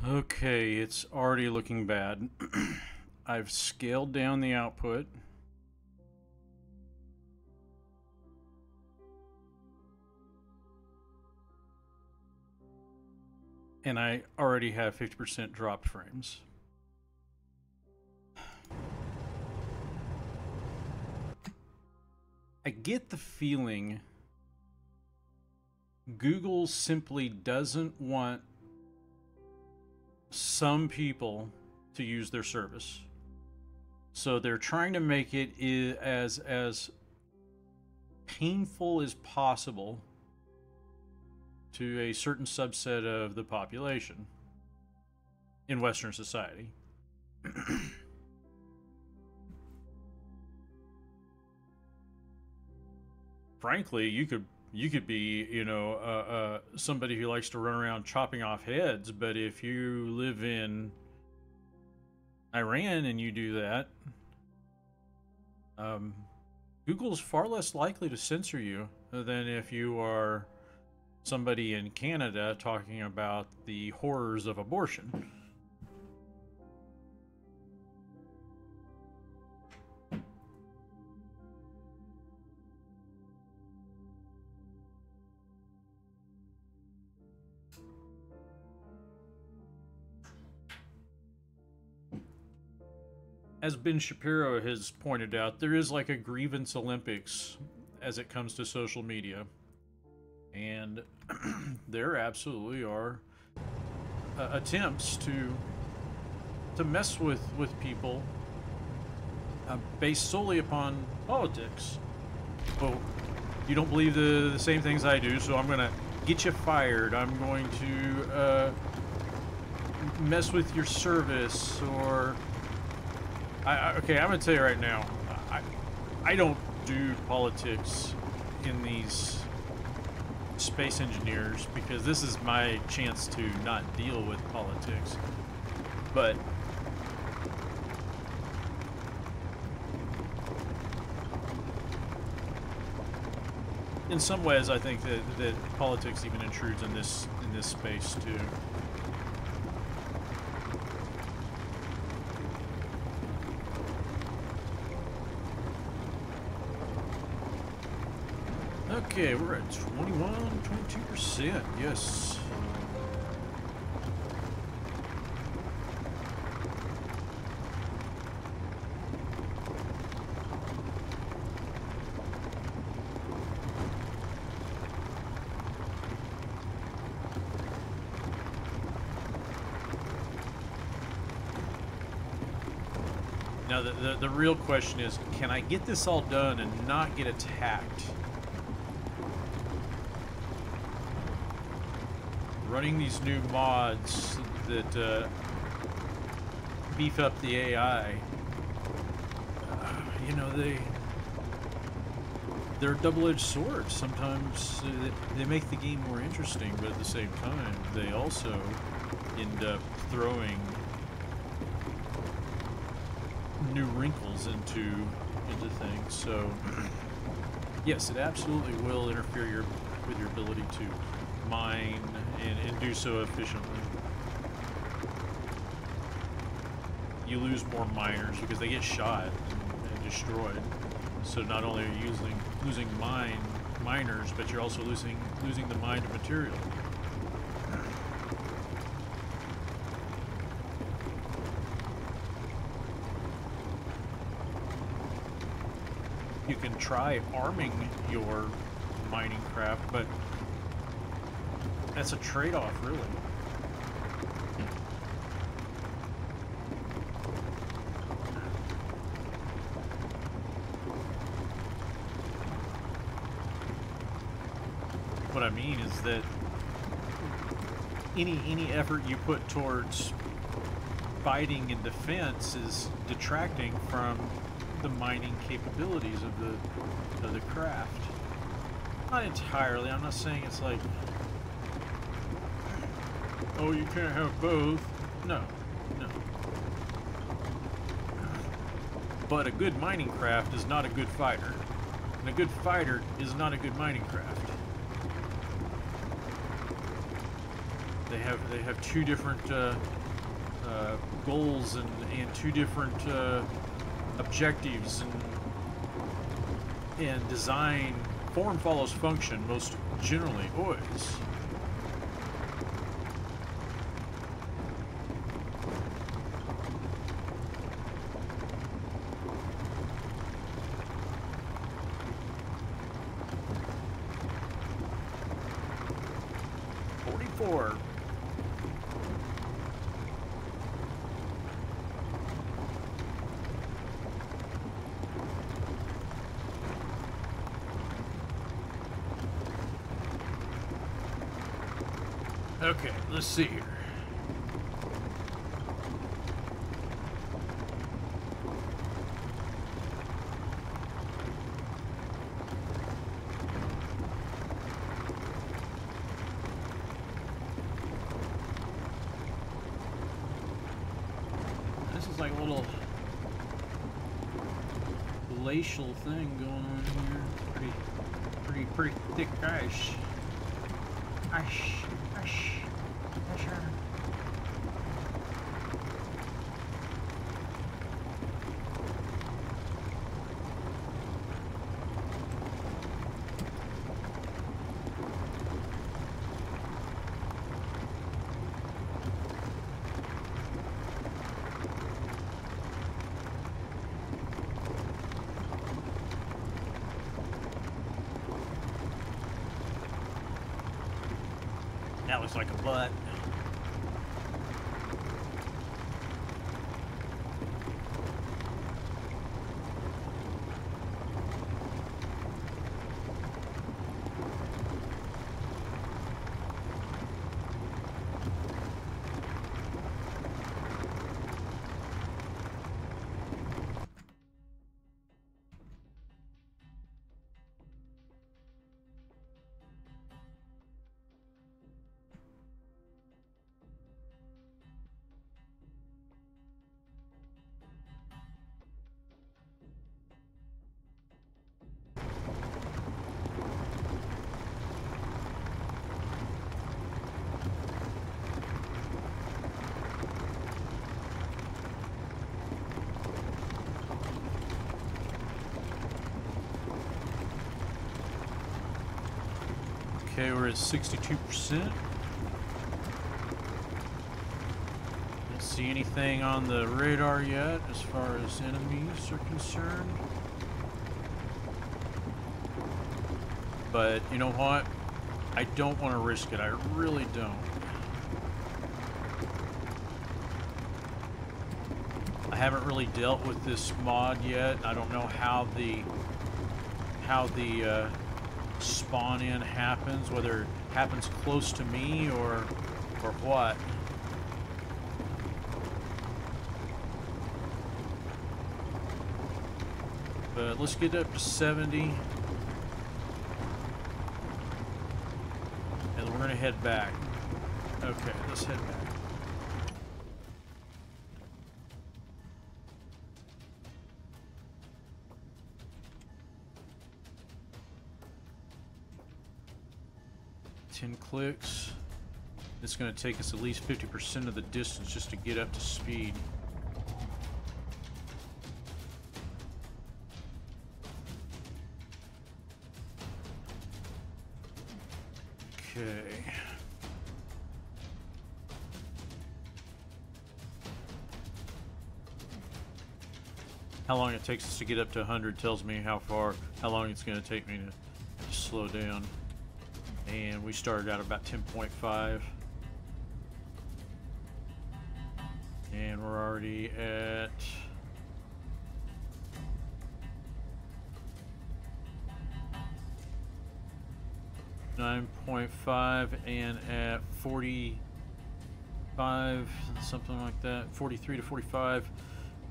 Okay, it's already looking bad. I've scaled down the output. And I already have 50% dropped frames. I get the feeling Google simply doesn't want some people to use their service. So they're trying to make it as painful as possible to a certain subset of the population in Western society. Frankly, you could be, somebody who likes to run around chopping off heads, but if you live in Iran and you do that, Google's far less likely to censor you than if you are somebody in Canada talking about the horrors of abortion. As Ben Shapiro has pointed out, there is like a grievance Olympics as it comes to social media. And there absolutely are attempts to mess with people based solely upon politics. Well, you don't believe the same things I do, so I'm going to get you fired. I'm going to mess with your service, or... okay, I'm going to tell you right now, I don't do politics in these space engineers because this is my chance to not deal with politics. But in some ways, I think that politics even intrudes in this space too. Okay, we're at 22%, yes. Now, the real question is, can I get this all done and not get attacked? Running these new mods that beef up the AI, they're double-edged swords. Sometimes they make the game more interesting, but at the same time, they also end up throwing new wrinkles into things. So, yes, it absolutely will interfere with your ability to mine and do so efficiently. You lose more miners because they get shot and destroyed. So not only are you losing miners, but you're also losing the mined material. You can try arming your mining craft, but that's a trade-off, really. What I mean is that any effort you put towards fighting and defense is detracting from the mining capabilities of the craft. Not entirely. I'm not saying it's like, oh, you can't have both. No. But a good mining craft is not a good fighter. And a good fighter is not a good mining craft. They have two different goals and two different objectives, and design. Form follows function most generally always. Okay, let's see here. This is like a little glacial thing going on here. Pretty thick ice. Ice. That looks like a butt. Okay, we're at 62%. Don't see anything on the radar yet as far as enemies are concerned. But you know what? I don't want to risk it. I really don't. I haven't really dealt with this mod yet. I don't know how the spawn in happens, whether it happens close to me or what. But let's get up to 70. And we're gonna head back. Okay, let's head back. Clicks. It's going to take us at least 50% of the distance just to get up to speed. Okay. How long it takes us to get up to 100 tells me how long it's going to take me to slow down. And we started out about 10.5. And we're already at 9.5 and at 45, something like that, 43 to 45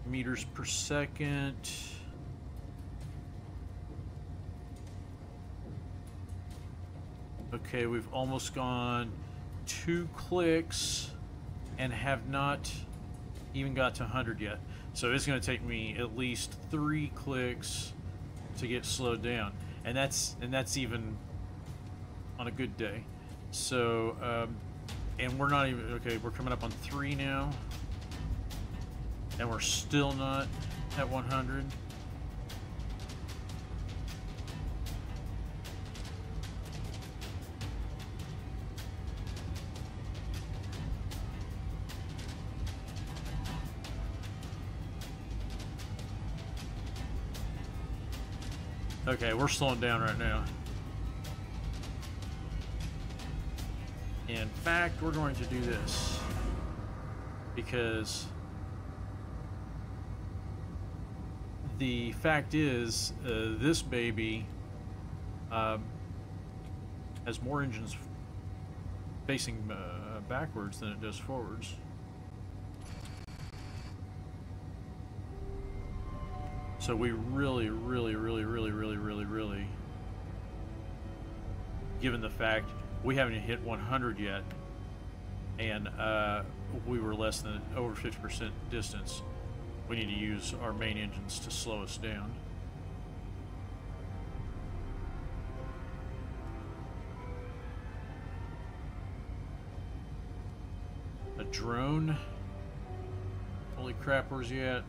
meters per second. Okay, we've almost gone 2 clicks and have not even got to 100 yet. So it's going to take me at least 3 clicks to get slowed down, and that's even on a good day. So And we're not even, okay, we're coming up on 3 now. And we're still not at 100. Okay, we're slowing down right now. In fact, we're going to do this because the fact is, this baby has more engines facing backwards than it does forwards. So we really, given the fact we haven't hit 100 yet, and we were less than over 50% distance, we need to use our main engines to slow us down. A drone? Holy crap, where's he at?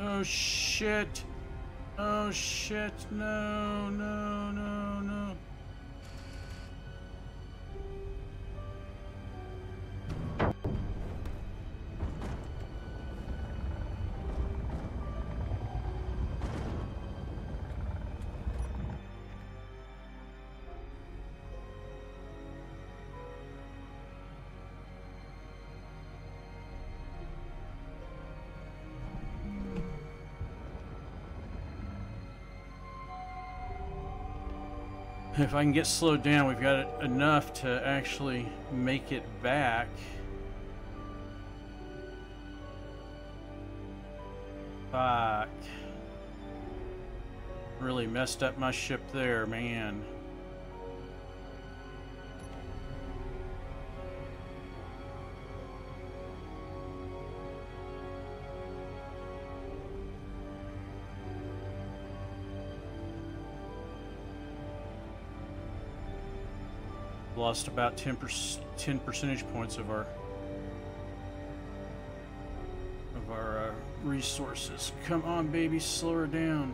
Oh shit! Oh shit! No, no, no, no. If I can get slowed down, we've got it enough to actually make it back. Fuck. Really messed up my ship there, man. Lost about 10 percentage points of our resources. Come on, baby, slow her down.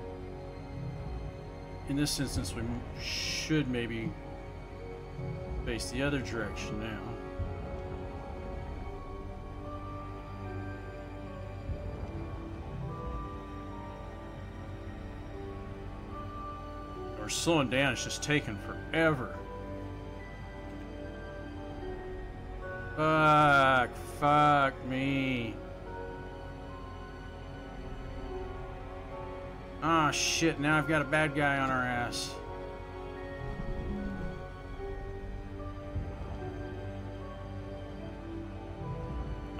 In this instance, we should maybe face the other direction now. We're slowing down, it's just taking forever. Fuck me. Ah, shit, now I've got a bad guy on our ass.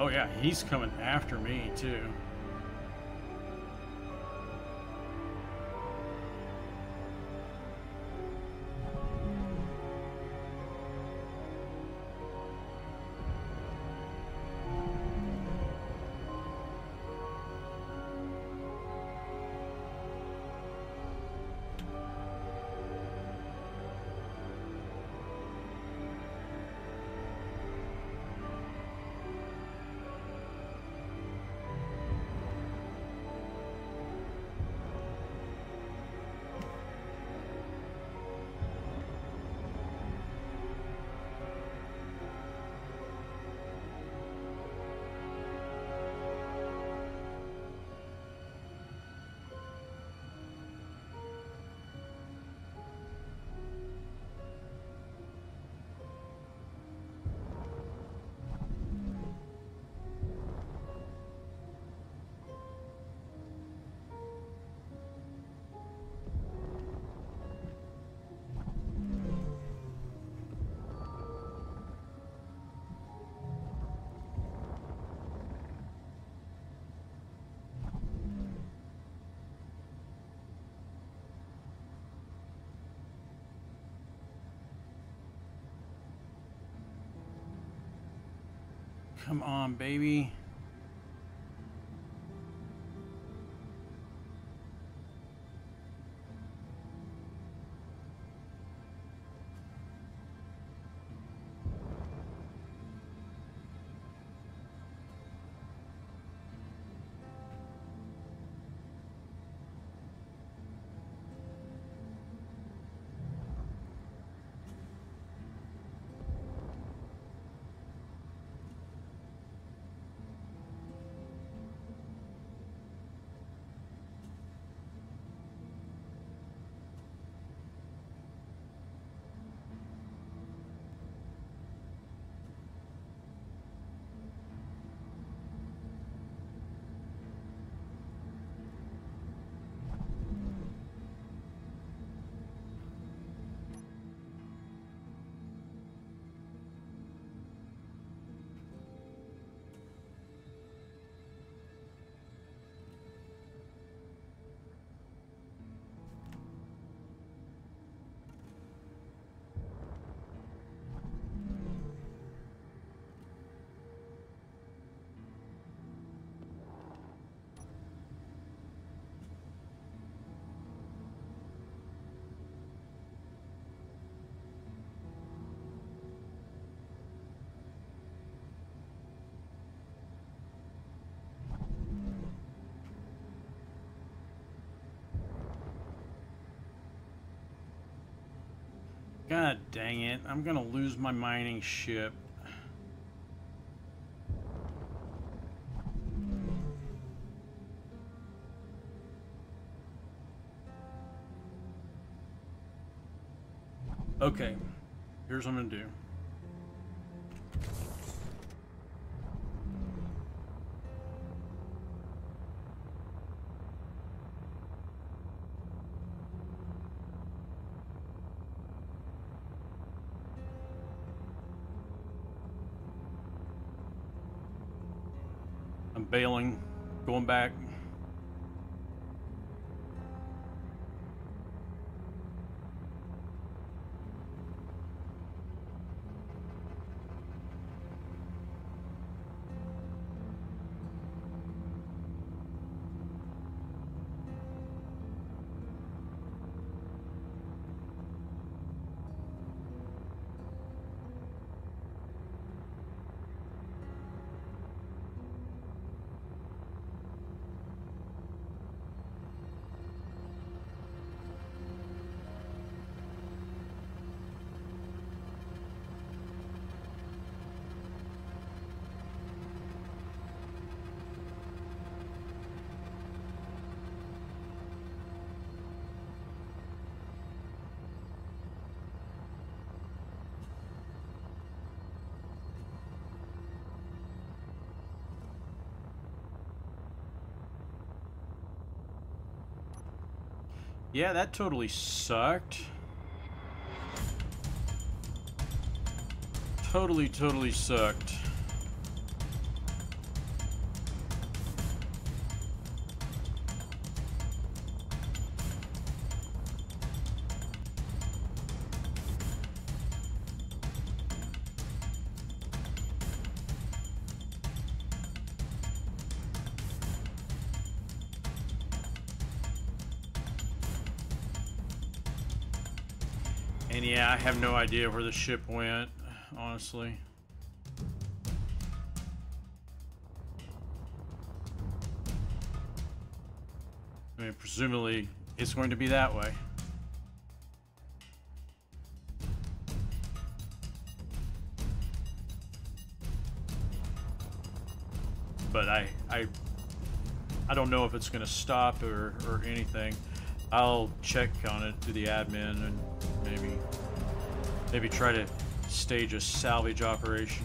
Oh yeah, he's coming after me too. Come on, baby. God dang it, I'm gonna lose my mining ship. Okay, here's what I'm gonna do. I'm bailing, going back. Yeah, that totally sucked. Totally sucked. And yeah, I have no idea where the ship went, honestly. I mean, presumably, it's going to be that way. But I don't know if it's going to stop or anything. I'll check on it through the admin and maybe try to stage a salvage operation.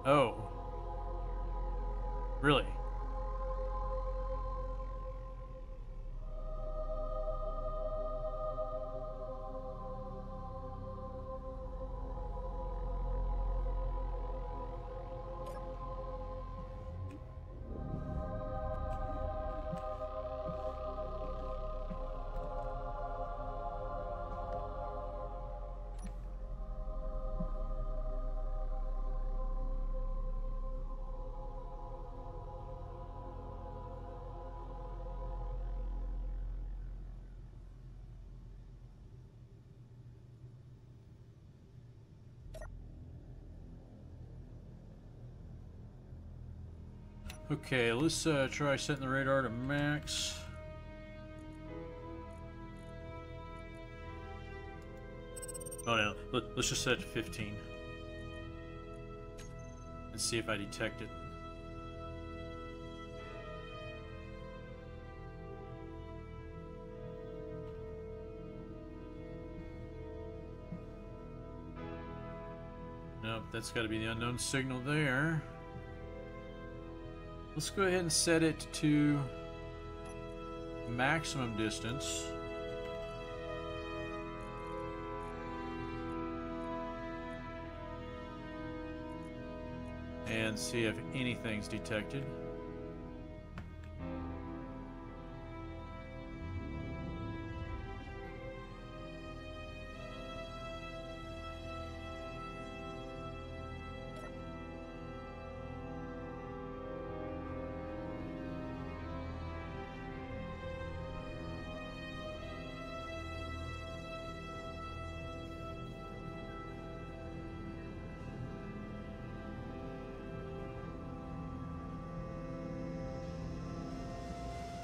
Oh. Really? Okay, let's try setting the radar to max. Oh no, let's just set it to 15. And see if I detect it. Nope, that's got to be the unknown signal there. Let's go ahead and set it to maximum distance. And see if anything's detected.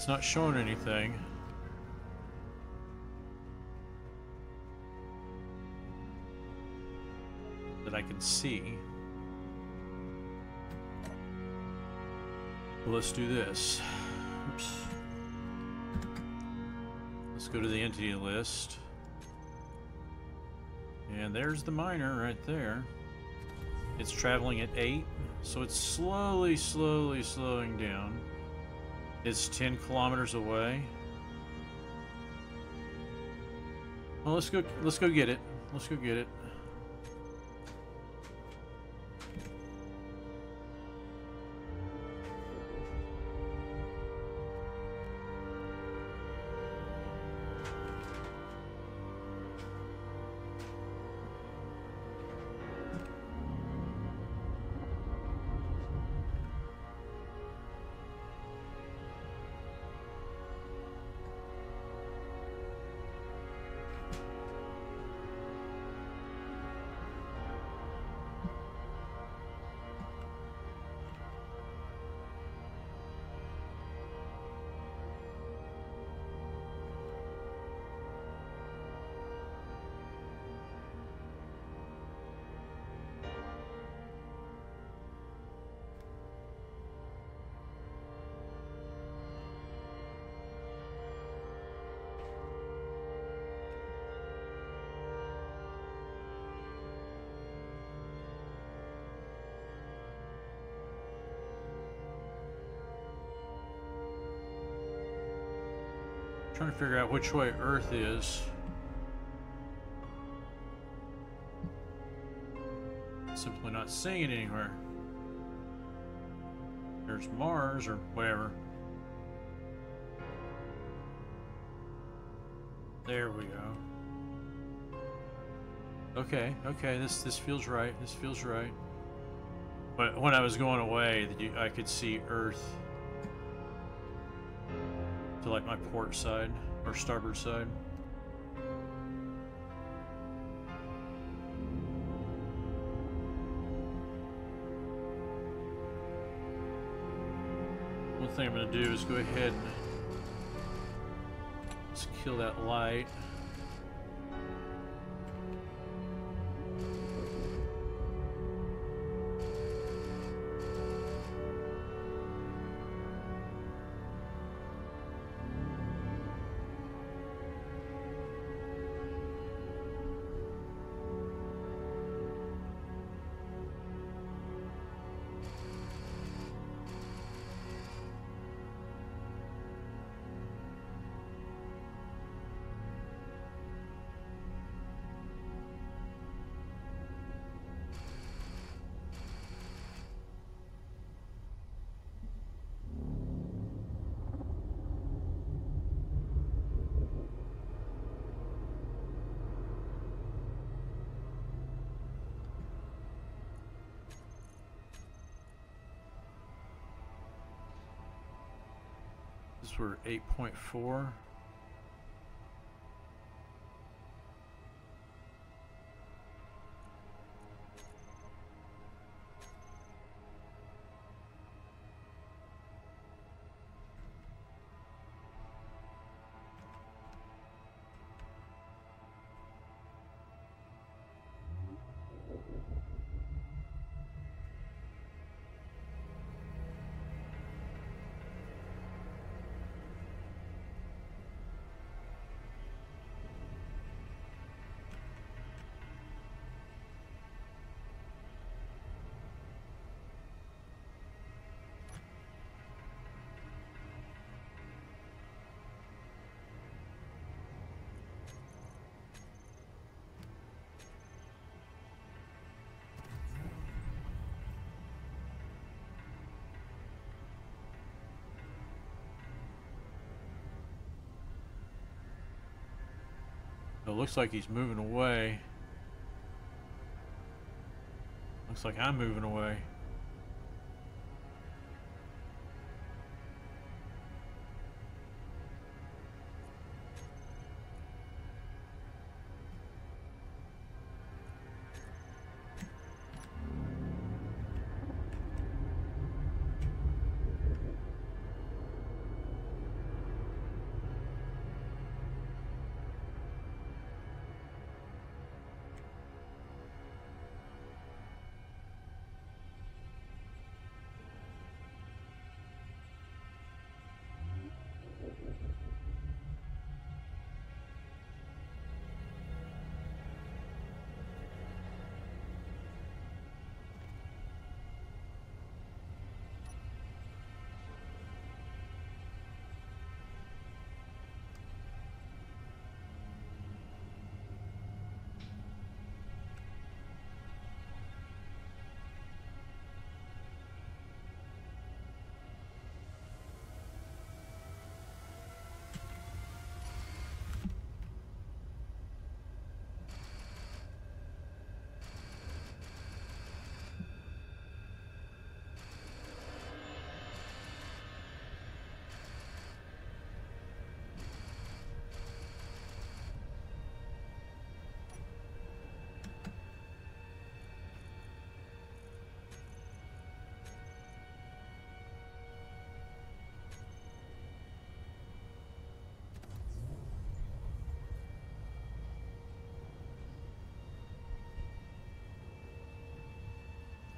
It's not showing anything. That I can see. Well, let's do this. Oops. Let's go to the entity list. And there's the miner right there. It's traveling at 8, so it's slowly slowing down. It's 10 kilometers away. Well, let's go get it. Let's go get it. Trying to figure out which way Earth is. Simply not seeing it anywhere. There's Mars or whatever. There we go. Okay, this feels right. This feels right. But when I was going away, I could see Earth to like my port side or starboard side. One thing I'm going to do is go ahead and just kill that light. Those were 8.4. It looks like he's moving away. Looks like I'm moving away.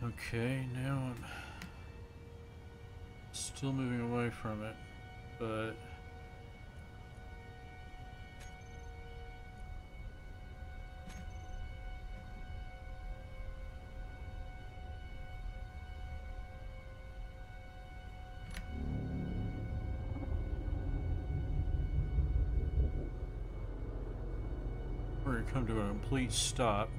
Okay, now I'm still moving away from it, but we're going to come to a complete stop.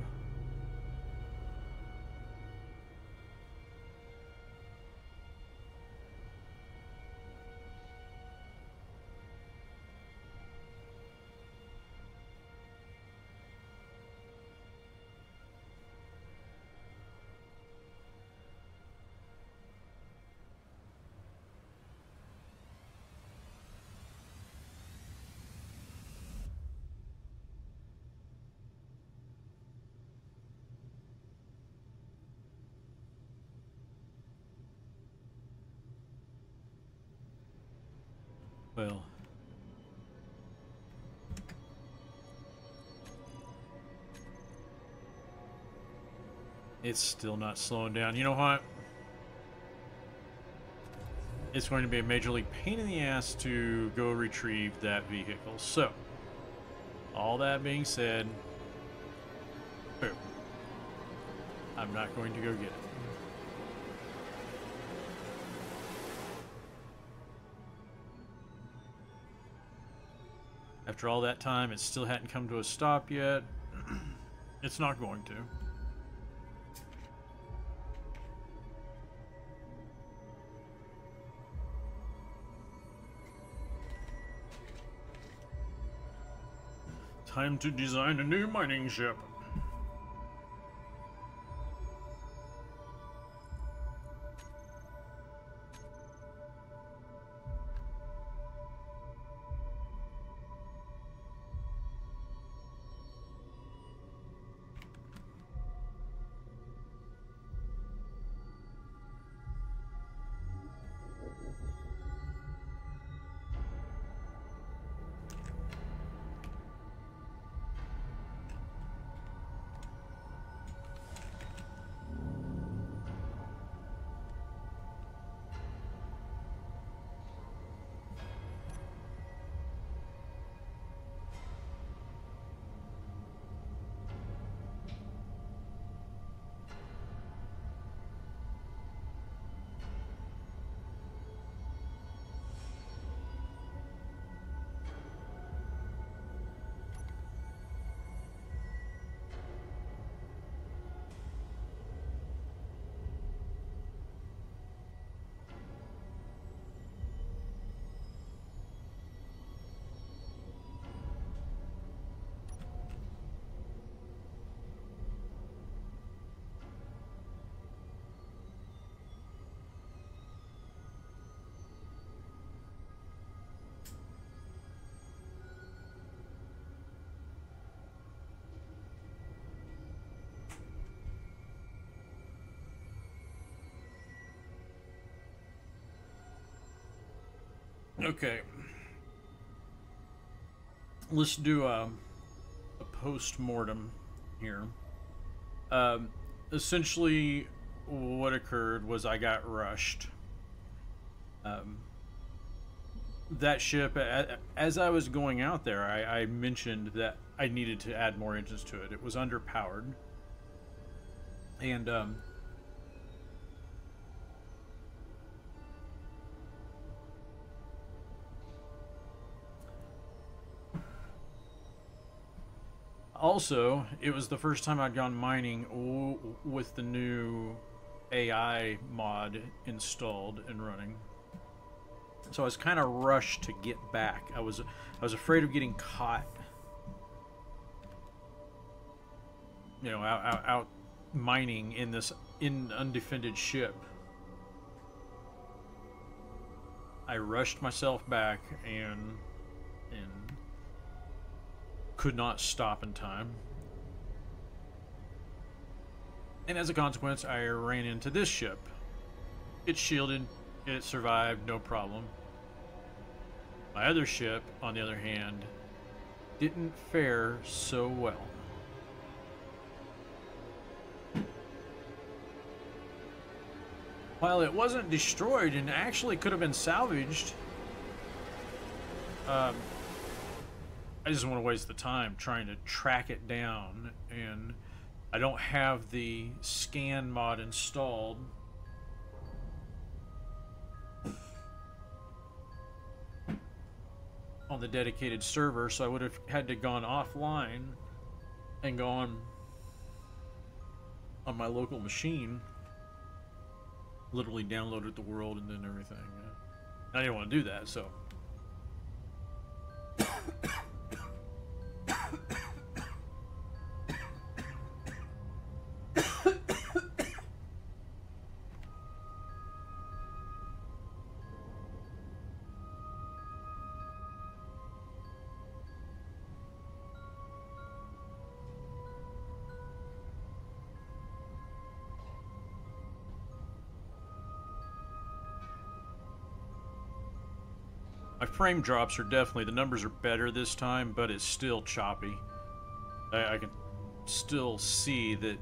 Well, it's still not slowing down. You know what? It's going to be a majorly pain in the ass to go retrieve that vehicle. So, all that being said, boom. I'm not going to go get it. After all that time, it still hadn't come to a stop yet. It's not going to. Time to design a new mining ship. Okay. Let's do a post-mortem here. Essentially, what occurred was I got rushed. That ship, as I was going out there, I mentioned that I needed to add more engines to it. It was underpowered. And, also, it was the first time I'd gone mining with the new AI mod installed and running. So I was kind of rushed to get back. I was afraid of getting caught, you know, out mining in this undefended ship. I rushed myself back and could not stop in time. And as a consequence, I ran into this ship. It's shielded. It survived, no problem. My other ship, on the other hand, didn't fare so well. While it wasn't destroyed and actually could have been salvaged, I just don't want to waste the time trying to track it down, and I don't have the scan mod installed. On the dedicated server, so I would have had to gone offline and gone on my local machine, literally downloaded the world and then everything. I didn't want to do that, so my frame drops are definitely, the numbers are better this time, but it's still choppy. I can still see that,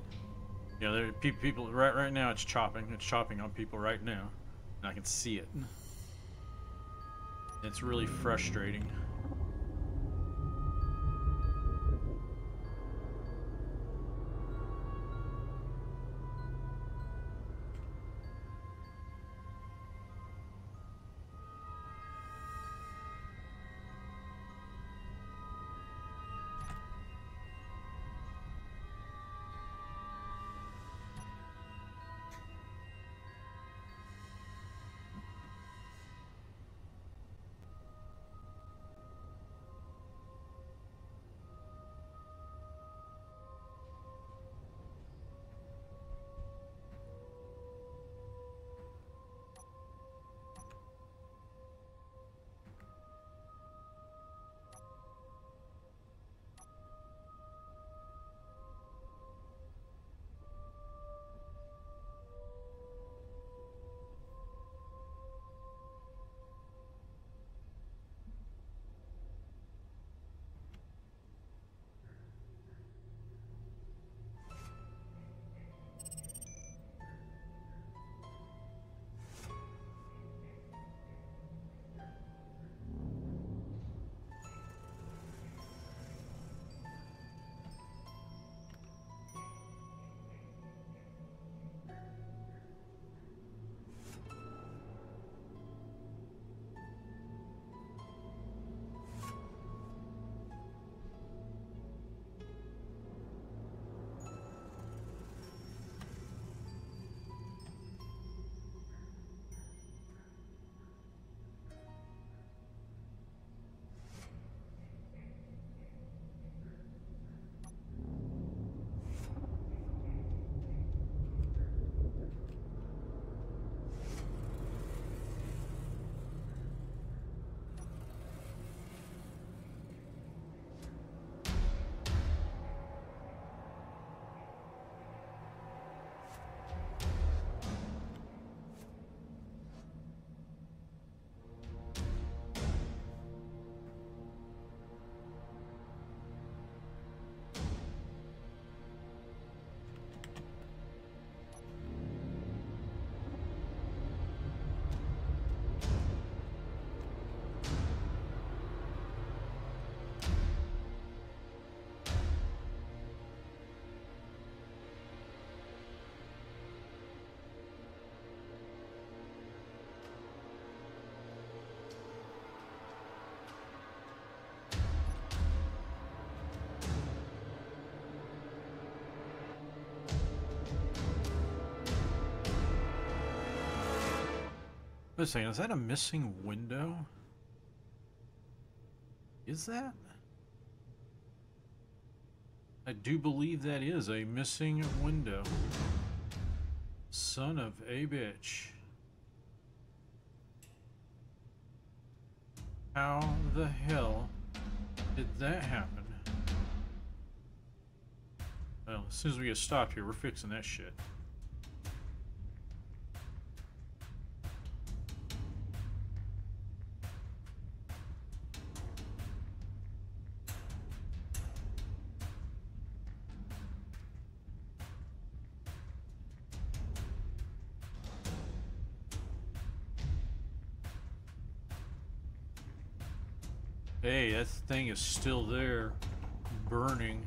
you know, there are people right now. It's chopping on people right now, and I can see it. It's really frustrating. Wait a second, is that a missing window? Is that? I do believe that is a missing window. Son of a bitch. How the hell did that happen? Well, as soon as we get stopped here, we're fixing that shit. Hey, that thing is still there, burning.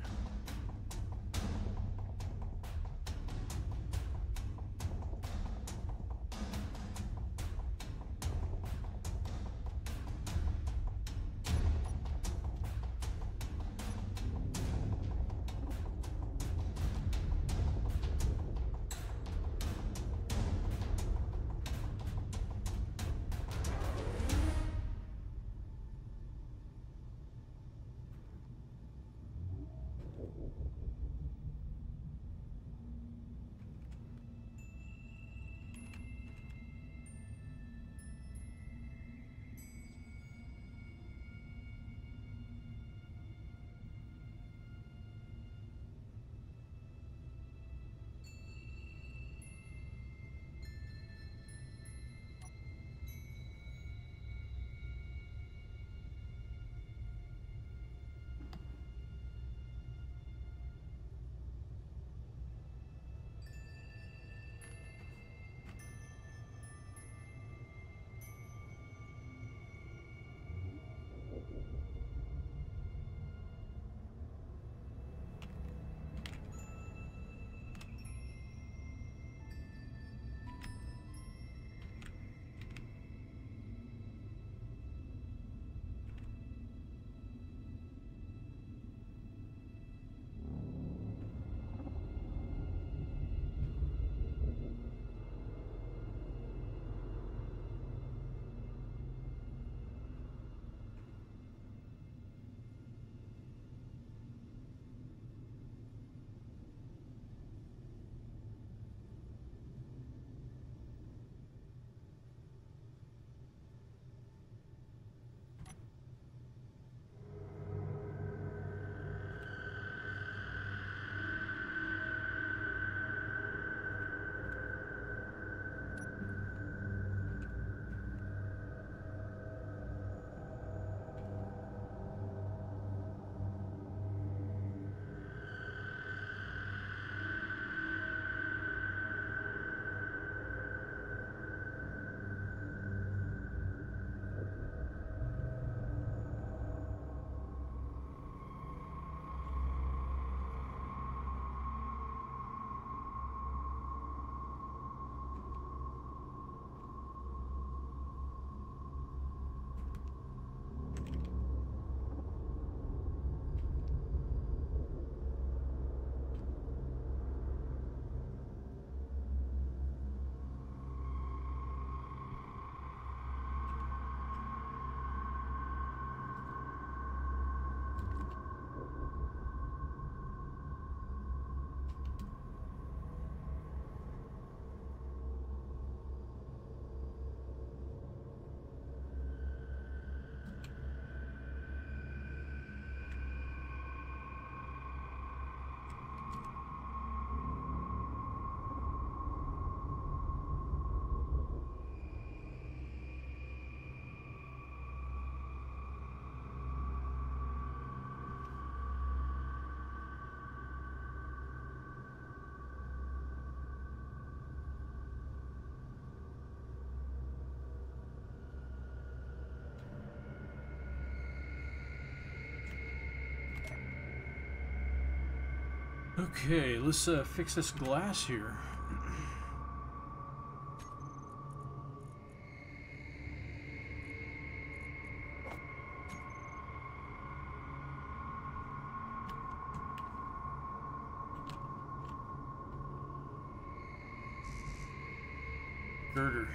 Okay, let's fix this glass here. Girder.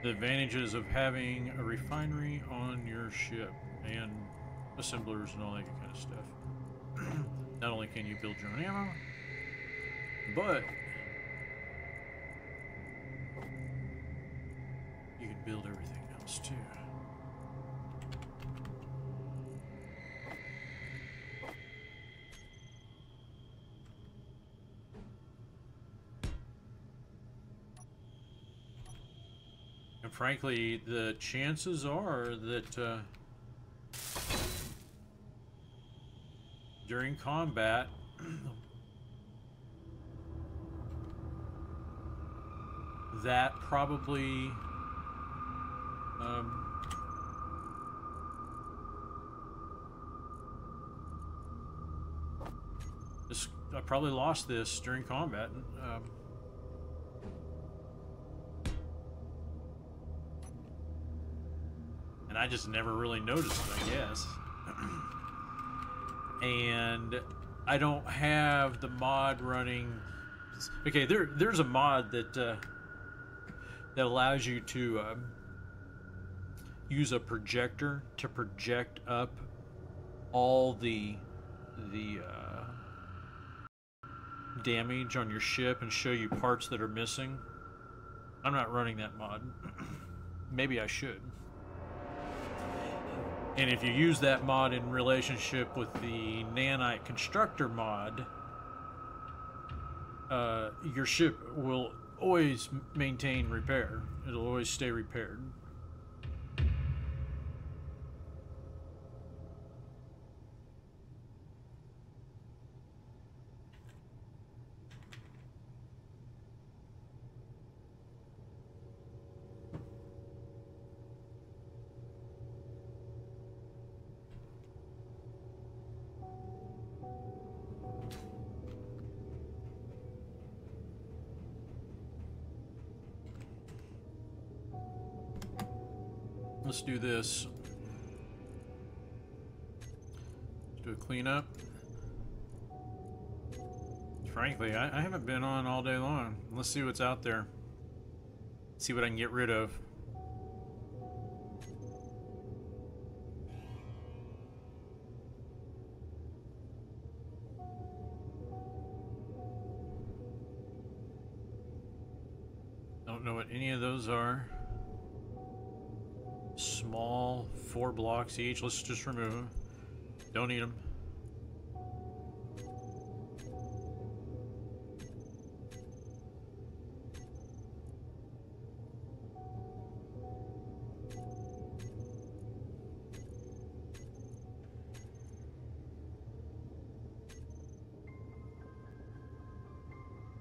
The advantages of having a refinery on your ship and assemblers and all that kind of stuff. Not only can you build your own ammo, but you can build everything else too. And frankly, the chances are that during combat, that probably I probably lost this during combat. And I just never really noticed it, I guess. And I don't have the mod running. Okay, there's a mod that that allows you to use a projector to project up all the damage on your ship and show you parts that are missing. I'm not running that mod. Maybe I should. And if you use that mod in relationship with the nanite constructor mod, your ship will always maintain repair. It'll always stay repaired. Let's do this. Let's do a cleanup. Frankly, I haven't been on all day long. Let's see what's out there. See what I can get rid of. I don't know what any of those are. Small, 4 blocks each. Let's just remove them. Don't need them.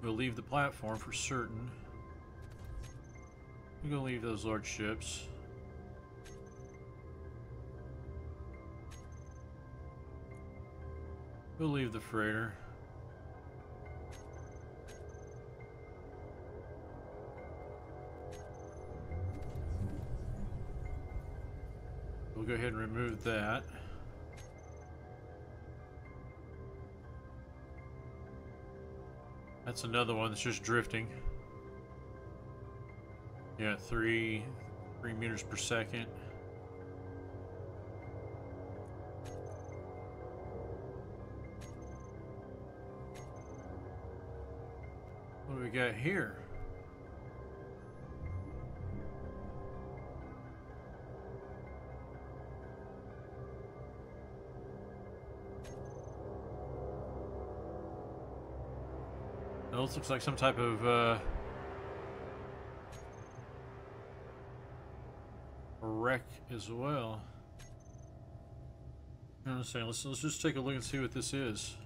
We'll leave the platform for certain. We're gonna leave those large ships. We'll leave the freighter. We'll go ahead and remove that. That's another one that's just drifting. Yeah, 3 meters per second. What do we got here? Oh, this looks like some type of wreck as well. I'm saying, let's just take a look and see what this is.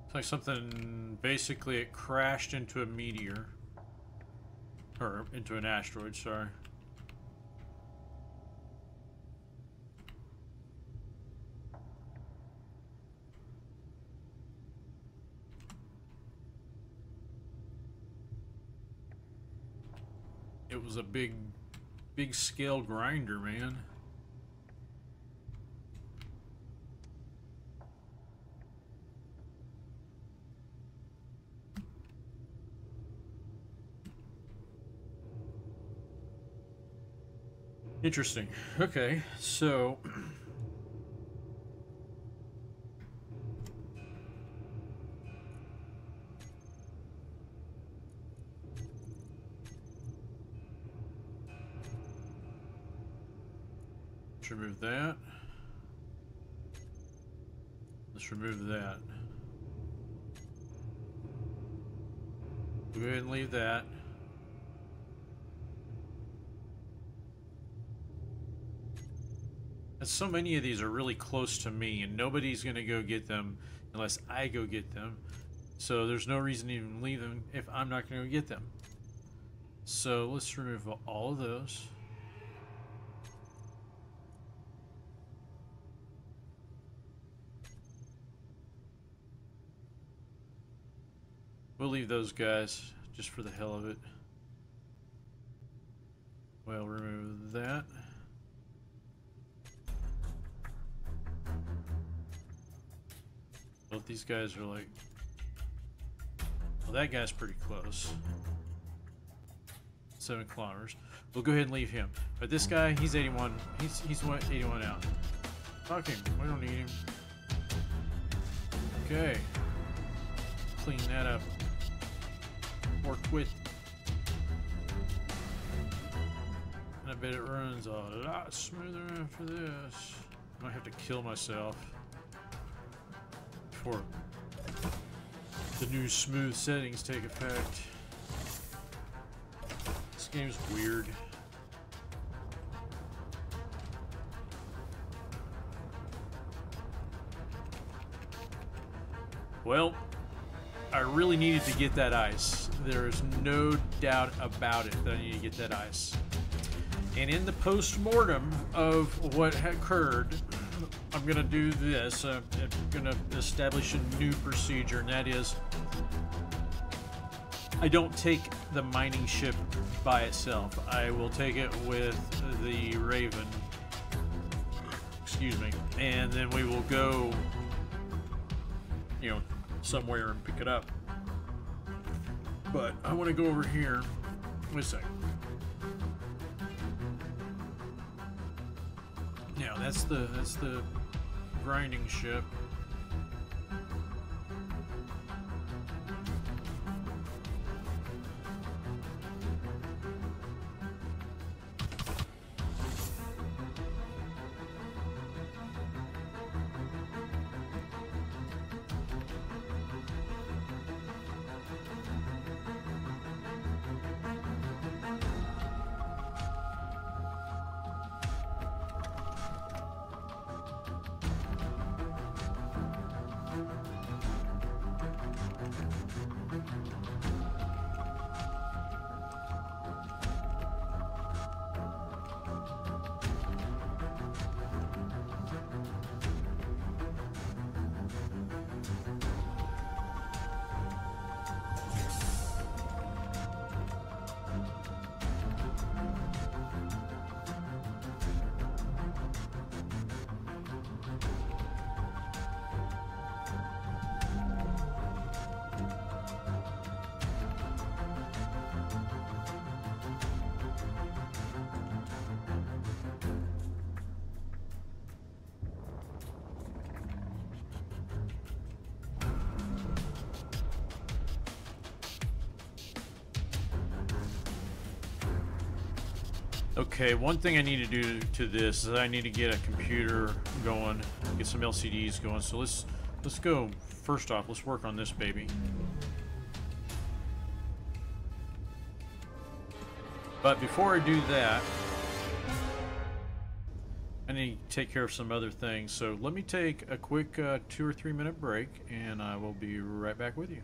It's like something, basically it crashed into a meteor. Or into an asteroid, sorry. It was a big scale grinder, man. Interesting. Okay, so let's remove that. Let's remove that. Go ahead and leave that. And so many of these are really close to me, and nobody's going to go get them unless I go get them. So there's no reason to even leave them if I'm not going to go get them. So let's remove all of those. We'll leave those guys just for the hell of it. We'll remove that. Both these guys are like... Well, that guy's pretty close. 7 kilometers. We'll go ahead and leave him. But this guy, he's 81. He's 81 out. Fuck him. We don't need him. Okay. Clean that up. More quit. And I bet it runs a lot smoother after this. I might have to kill myself before the new smooth settings take effect. This game's weird. Well, I really needed to get that ice. There is no doubt about it that I need to get that ice. And in the post-mortem of what occurred, I'm going to do this. I'm going to establish a new procedure, and that is I don't take the mining ship by itself. I will take it with the Raven. Excuse me. And then we will go, you know, somewhere and pick it up. But I want to go over here. Wait a second. Yeah, that's the grinding ship. Okay, one thing I need to do to this is I need to get a computer going, get some LCDs going. So let's go. First off, let's work on this baby. But before I do that, I need to take care of some other things. So let me take a quick 2 or 3 minute break, and I will be right back with you.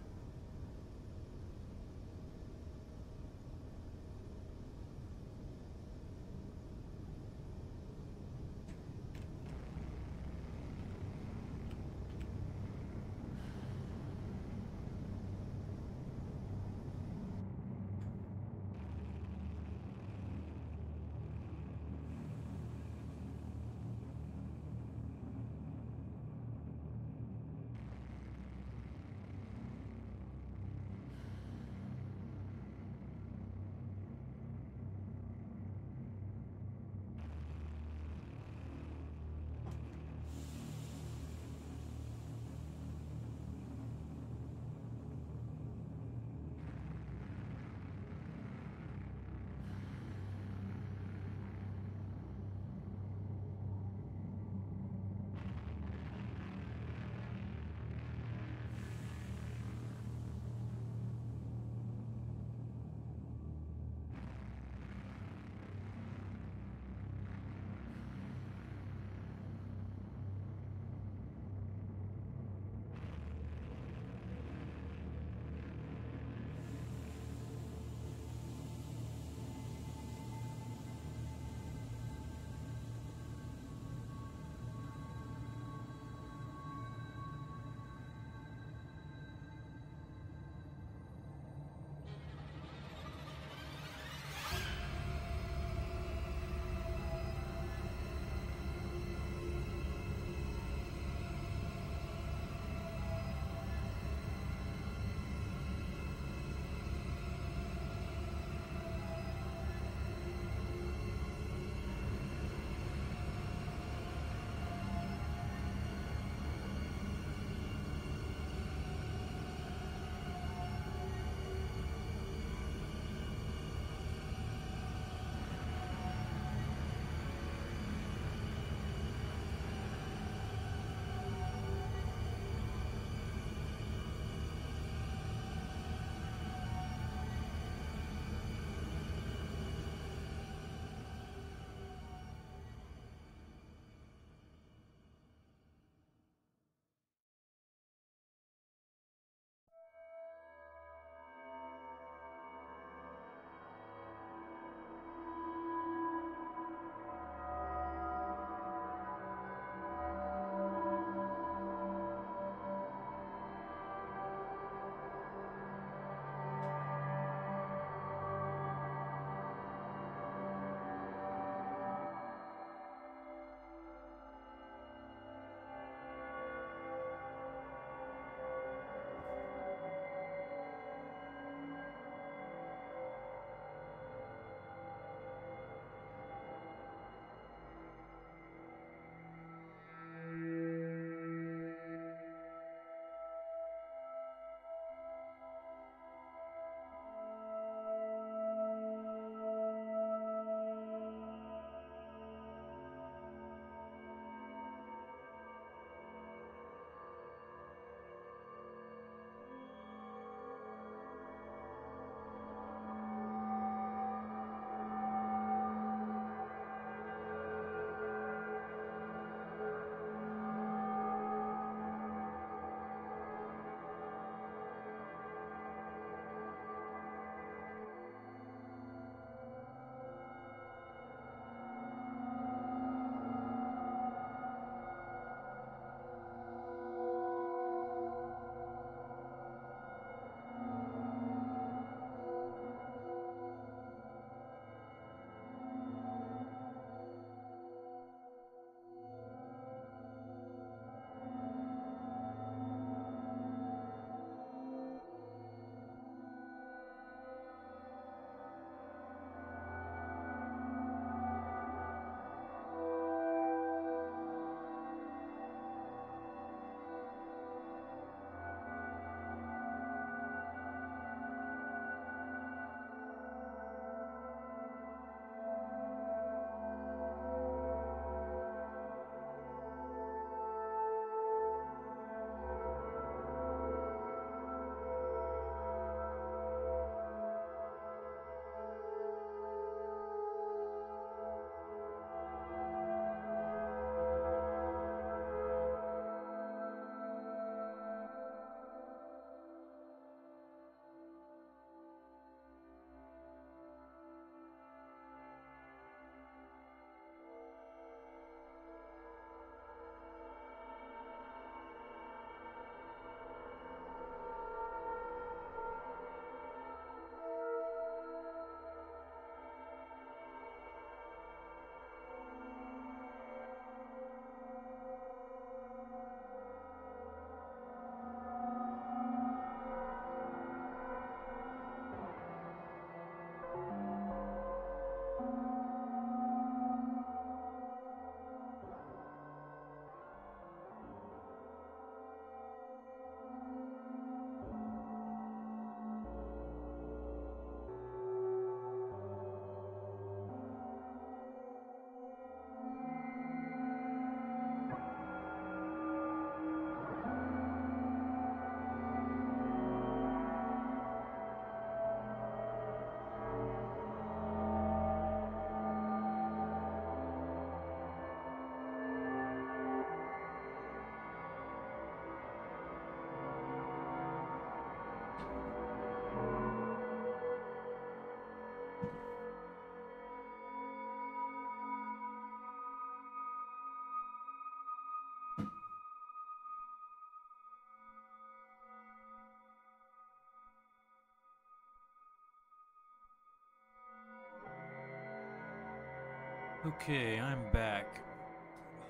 Okay, I'm back.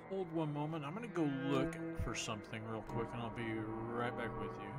Hold one moment. I'm gonna go look for something real quick and I'll be right back with you.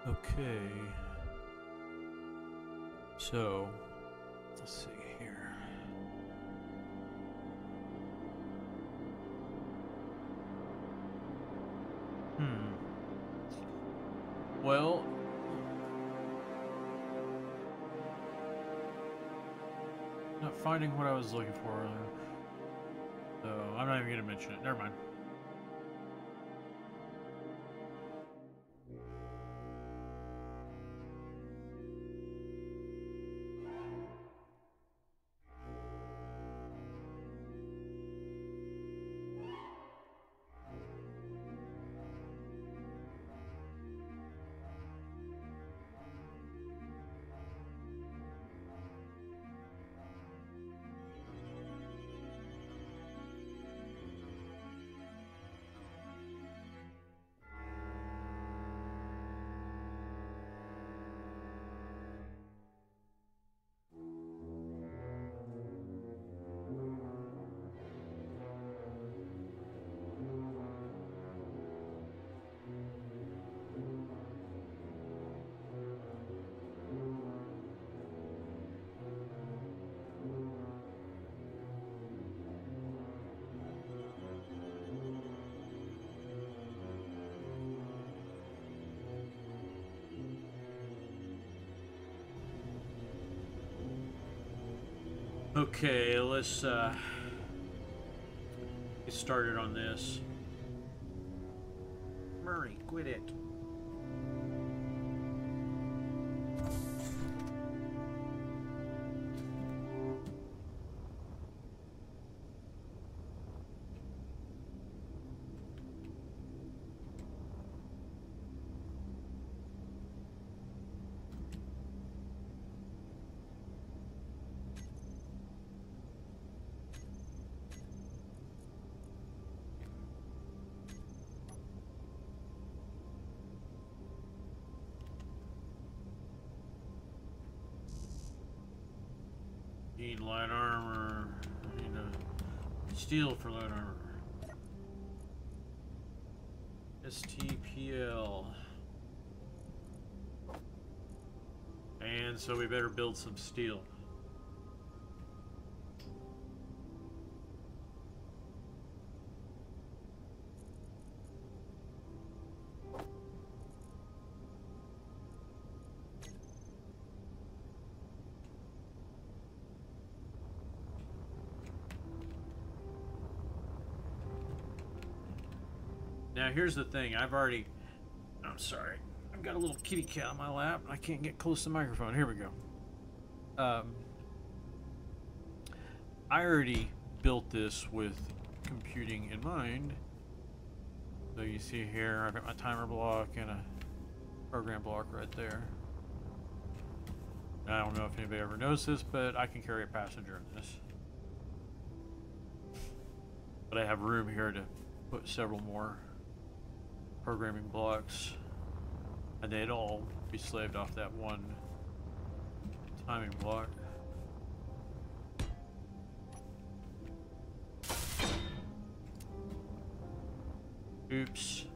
Okay. So, let's see here. Well, not finding what I was looking for. So, I'm not even going to mention it. Never mind. Okay, let's get started on this. Murray, quit it. Need light armor. Need steel for light armor. STPL. And so we better build some steel. Now here's the thing, I'm sorry, I've got a little kitty cat on my lap, I can't get close to the microphone, here we go. I already built this with computing in mind. So you see here, I've got my timer block and a program block right there. I don't know if anybody ever knows this, but I can carry a passenger in this. But I have room here to put several more programming blocks, and they'd all be slaved off that one Timing block. Oops.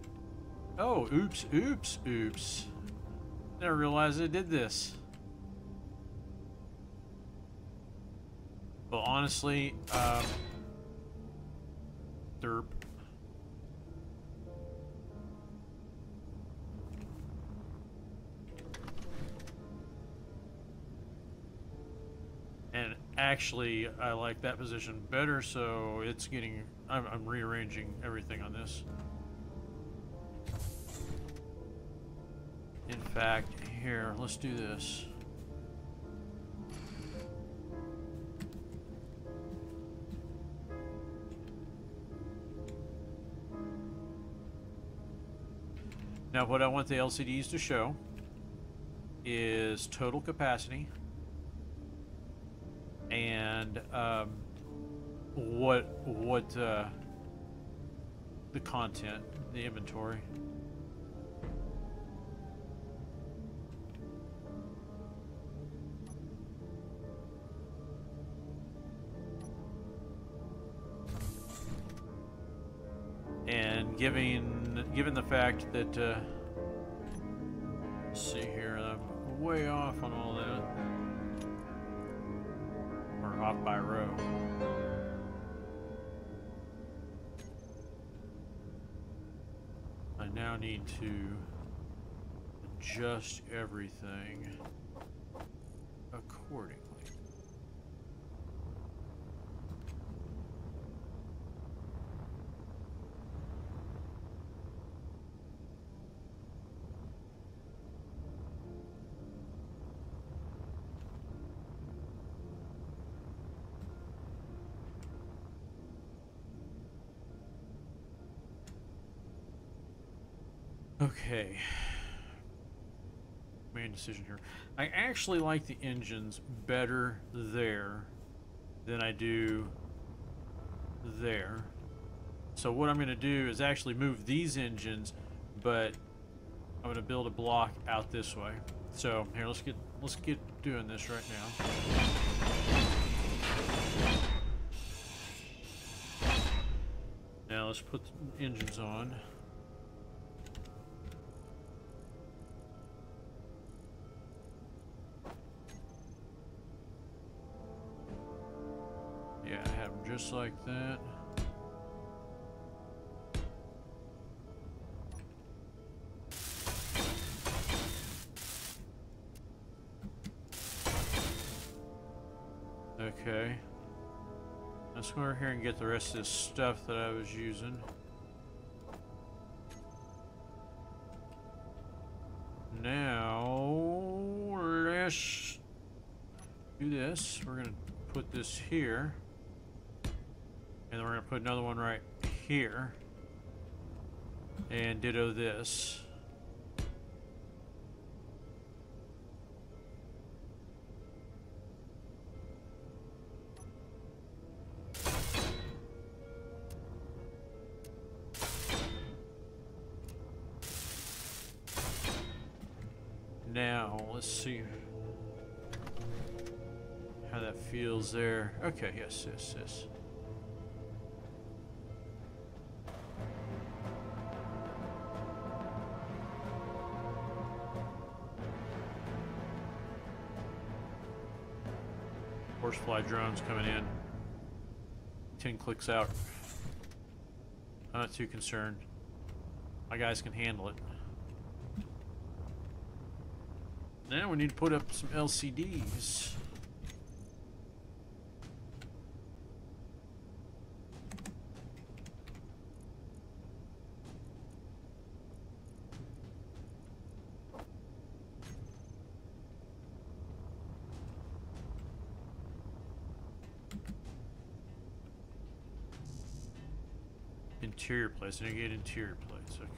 Oh, oops, oops, oops. Never realized I did this. Well, honestly, derp. And actually, I like that position better, so it's getting... I'm rearranging everything on this. In fact, here, let's do this. Now, what I want the LCDs to show is total capacity and what the content, the inventory. And given the fact that let's see here, I'm way off on all that, or off by a row. I now need to adjust everything accordingly. Okay. Main decision here. I actually like the engines better there than I do there. So what I'm going to do is actually move these engines, but I'm going to build a block out this way. So here, let's get doing this right now. Now let's put the engines on. Yeah, I have them just like that. Okay. Let's go over here and get the rest of this stuff that I was using. Now, let's do this. We're going to put this here. And then we're going to put another one right here. And ditto this. Now, let's see how that feels there. Okay, yes. Horsefly drones coming in. 10 clicks out. I'm not too concerned. My guys can handle it. Now we need to put up some LCDs. Interior plates. I need to get interior plates. Okay.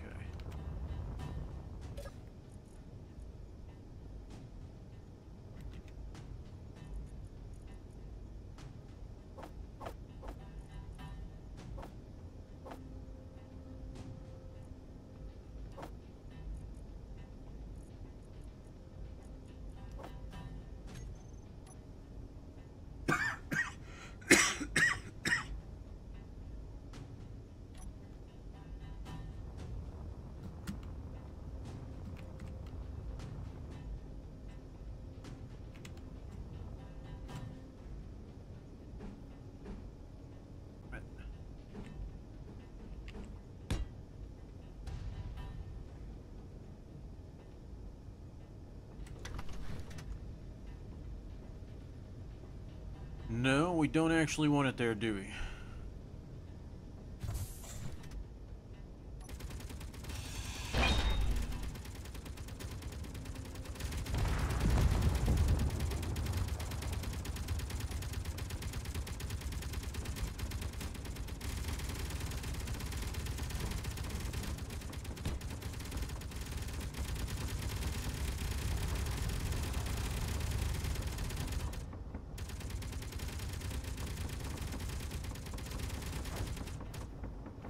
No, we don't actually want it there, do we?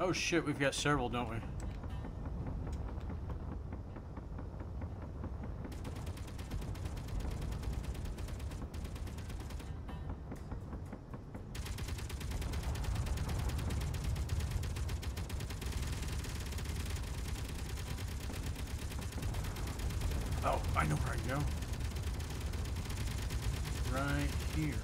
Oh shit, we've got several, don't we? Oh, I know where I go. Right here.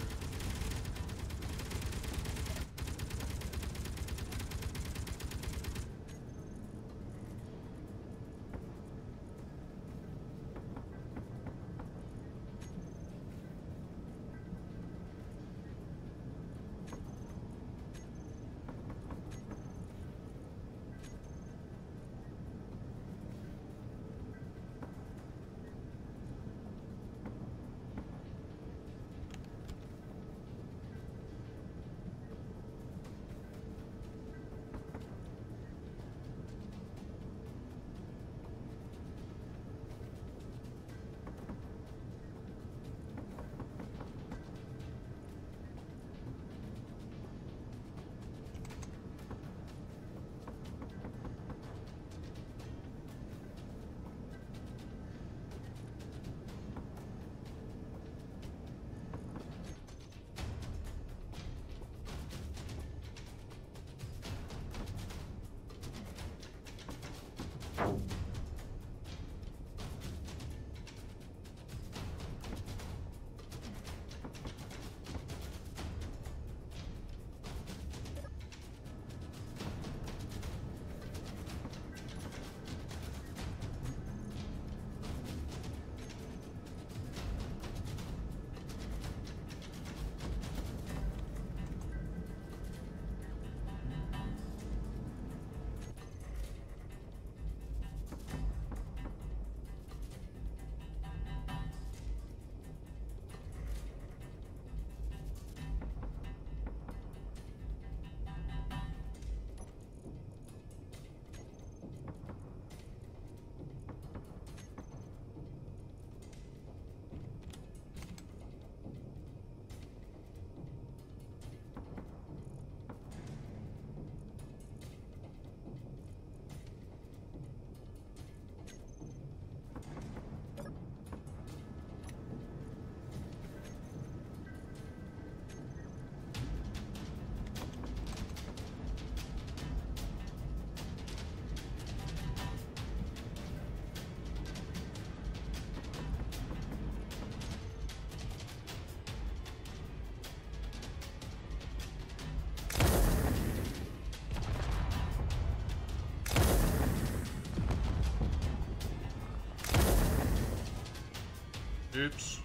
Oops.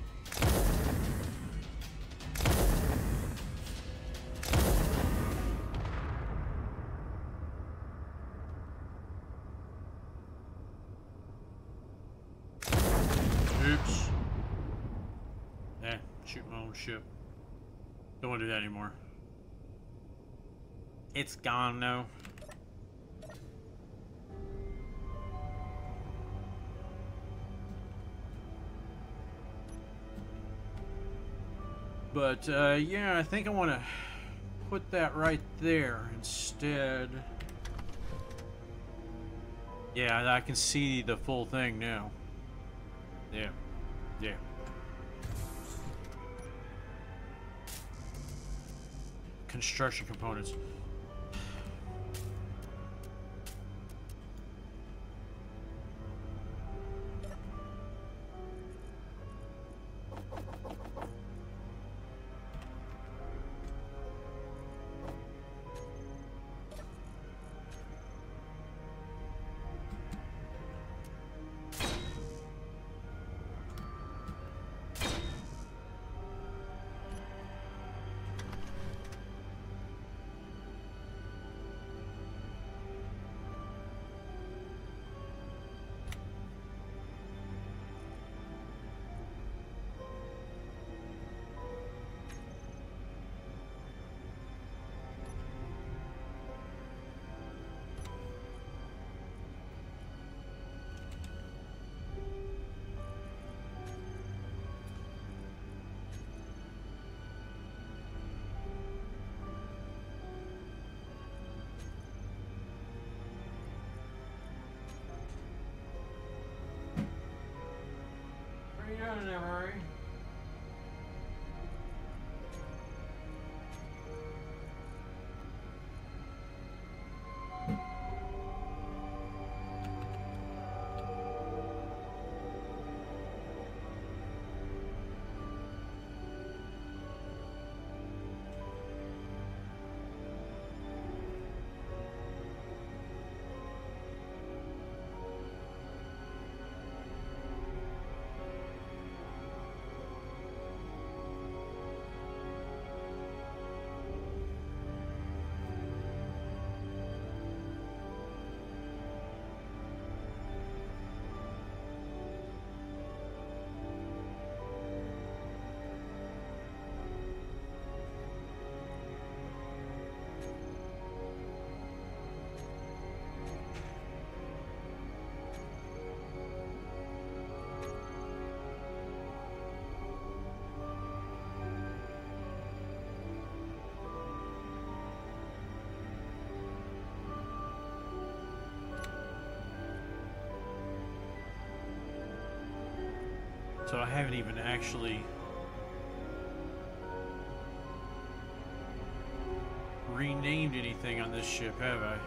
Oops. Shoot my own ship. Don't want to do that anymore. It's gone now. But, yeah, I think I want to put that right there instead. Yeah, I can see the full thing now. Yeah. Yeah. Construction components. memory. So I haven't even actually renamed anything on this ship, have I?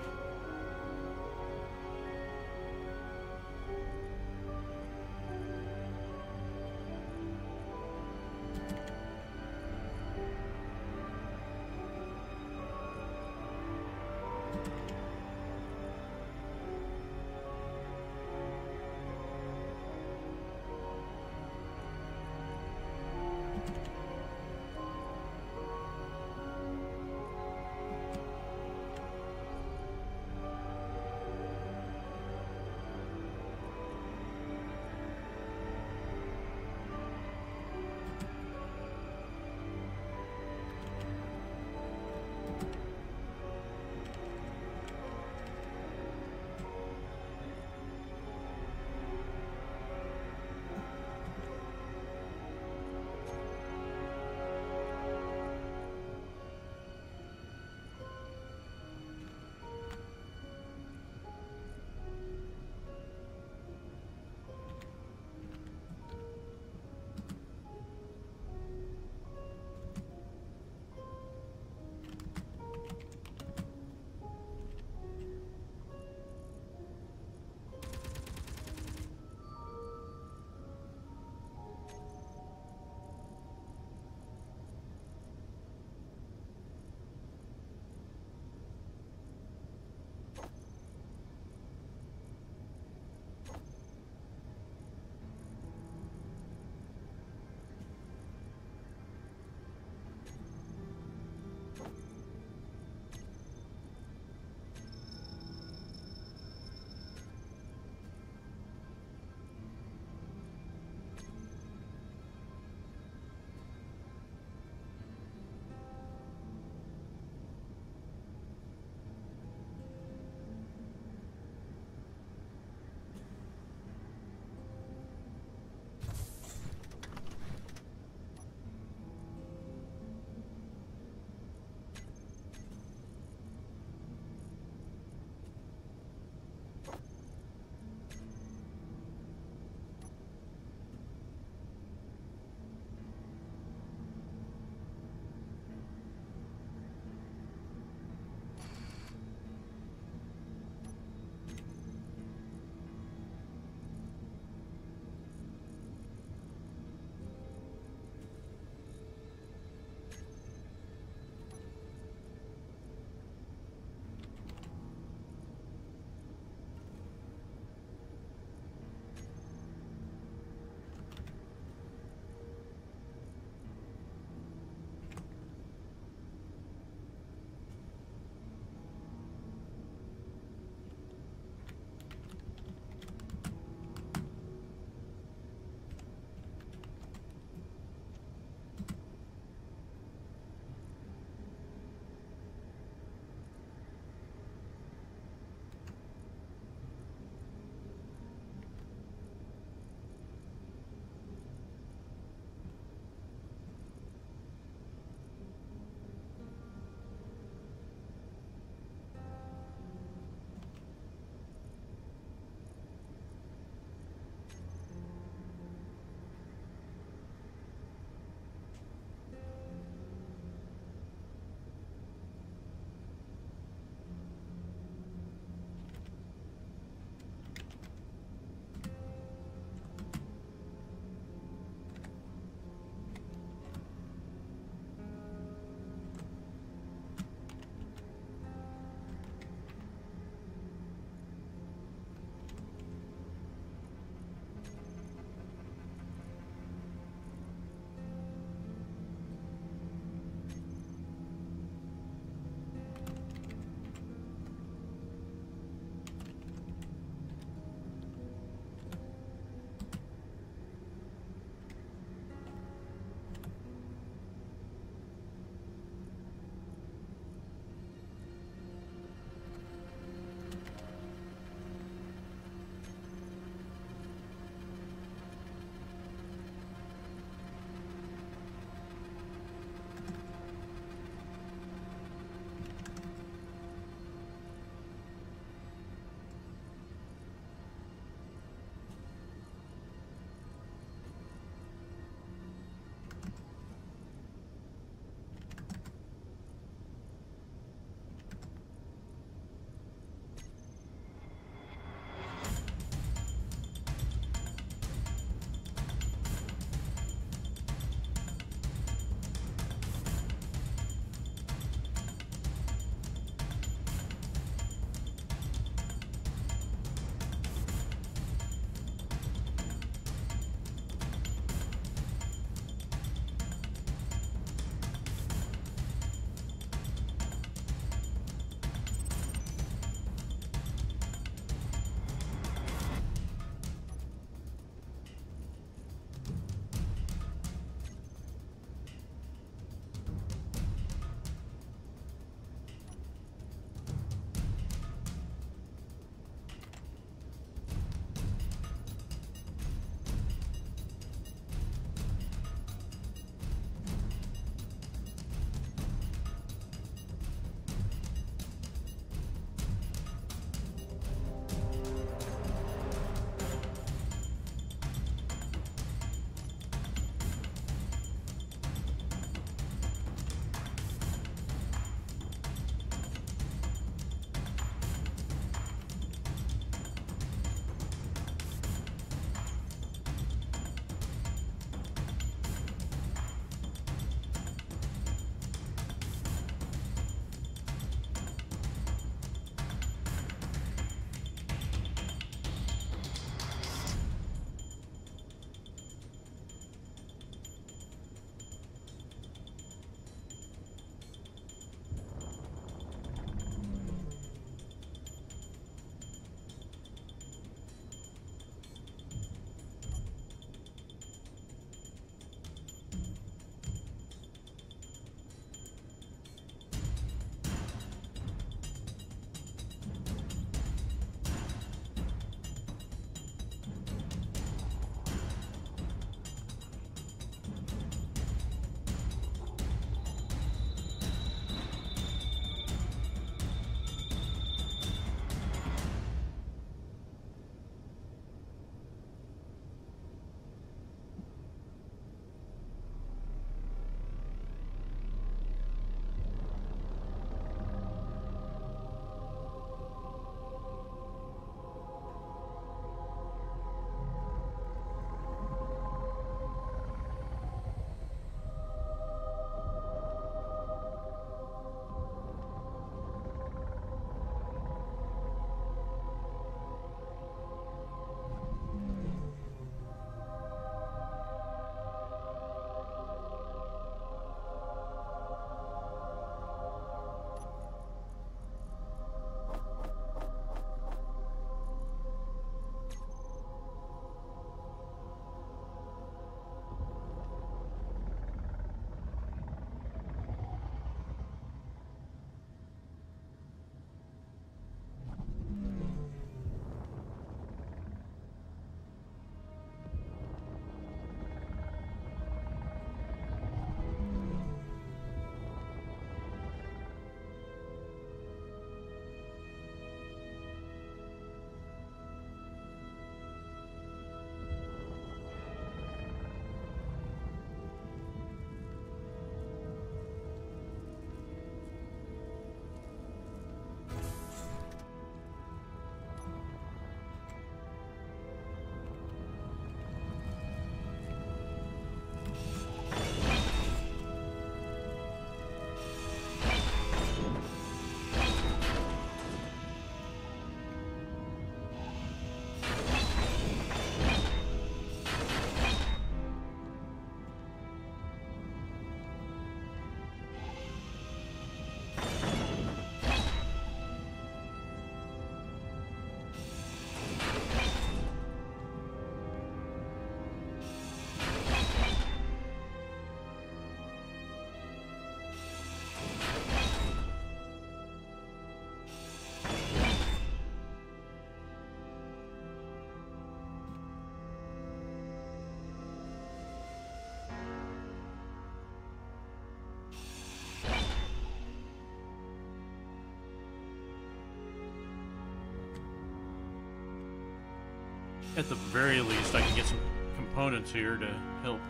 At the very least, I can get some components here to help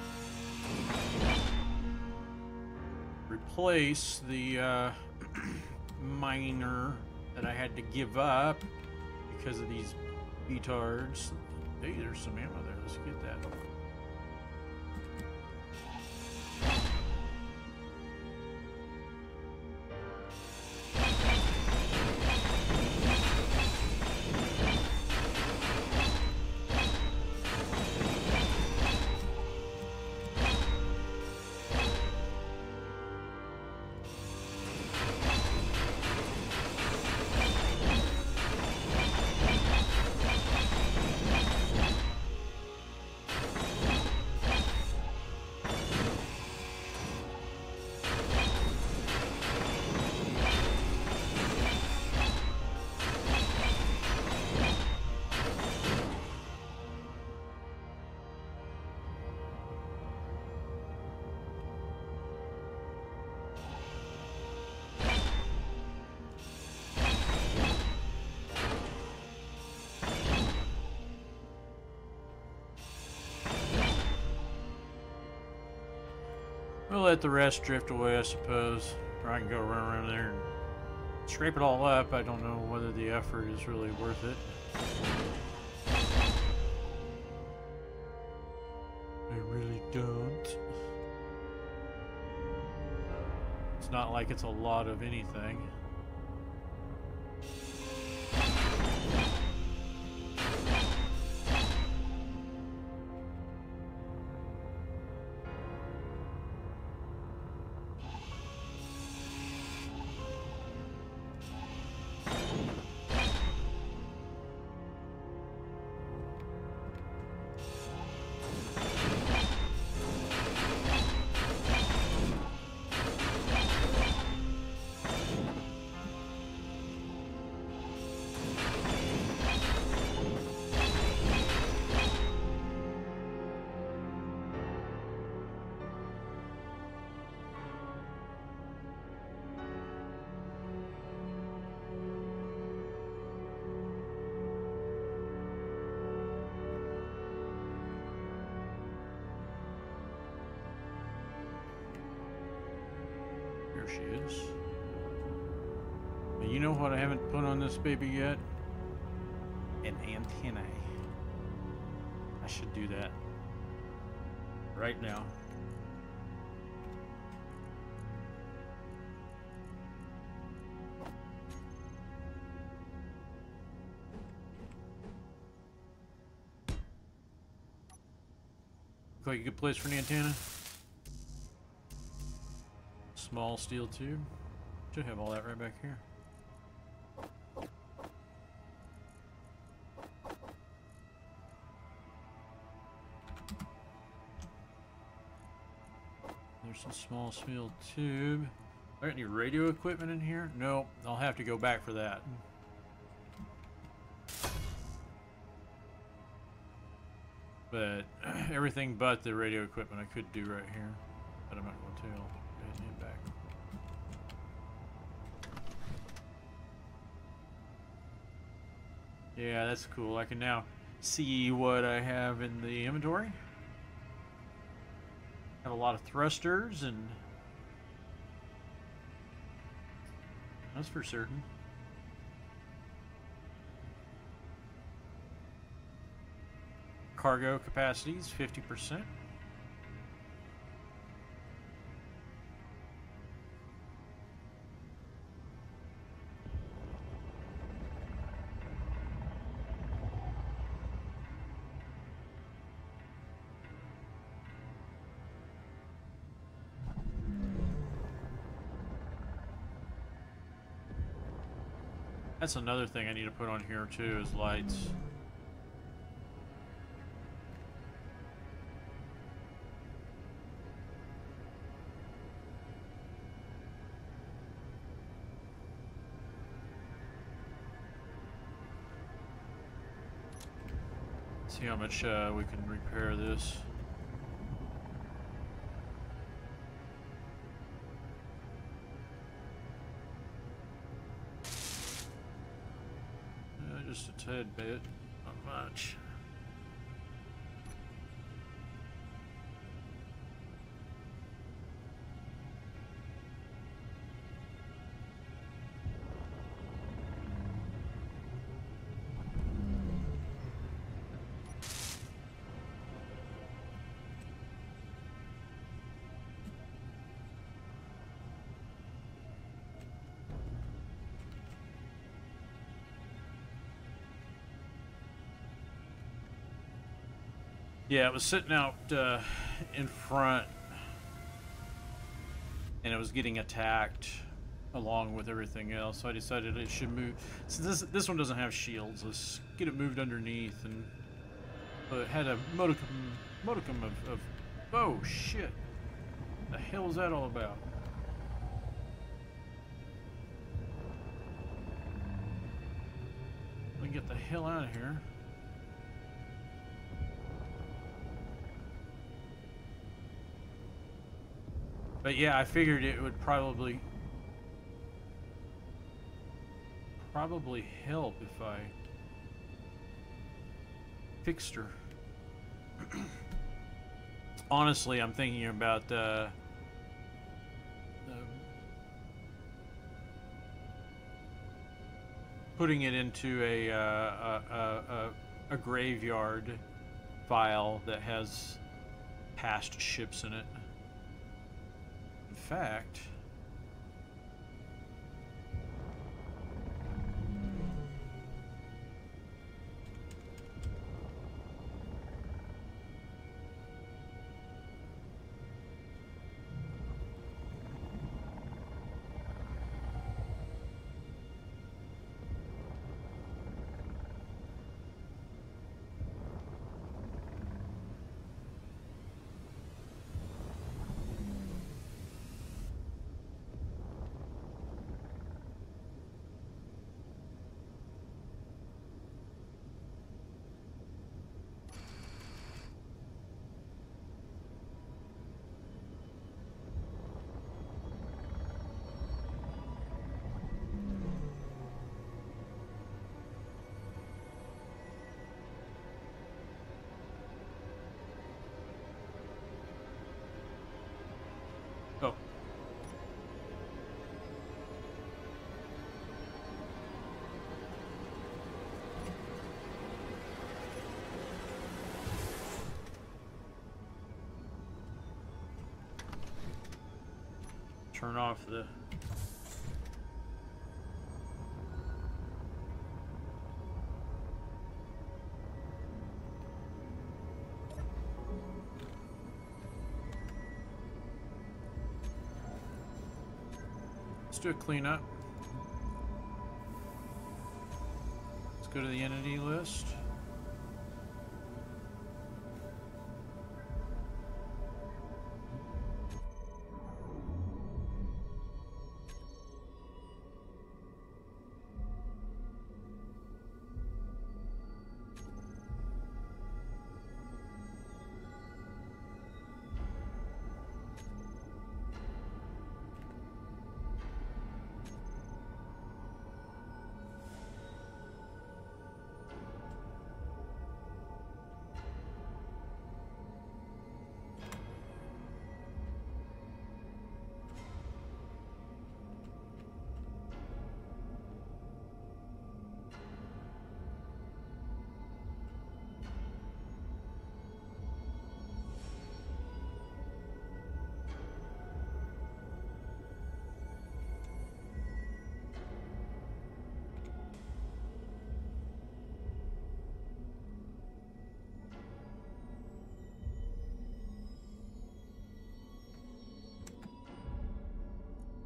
replace the miner that I had to give up because of these betards. Hey, there's some ammo there. Let's get that. We'll let the rest drift away, I suppose. Or I can go run around there and scrape it all up. I don't know whether the effort is really worth it. I really don't. It's not like it's a lot of anything. There she is. But you know what I haven't put on this baby yet? An antenna. I should do that right now. Look like a good place for an antenna. Small steel tube. Should have all that right back here. There's some small steel tube. Are there any radio equipment in here? Nope. I'll have to go back for that. But everything but the radio equipment I could do right here. But I'm not going to. I'll go ahead and head back. Yeah, that's cool. I can now see what I have in the inventory. Have a lot of thrusters, and that's for certain. Cargo capacity is 50%. That's another thing I need to put on here too, is lights. See how much we can repair this. Just a tad bit, not much. Yeah, it was sitting out in front, and it was getting attacked along with everything else. So I decided it should move. So this one doesn't have shields. Let's get it moved underneath, and it had a modicum of. Oh shit! The hell is that all about? Let me get the hell out of here. But yeah, I figured it would probably help if I fixed her. Honestly, I'm thinking about putting it into a graveyard file that has past ships in it. In fact, oh. Turn off the Let's do a cleanup. Let's go to the entity list.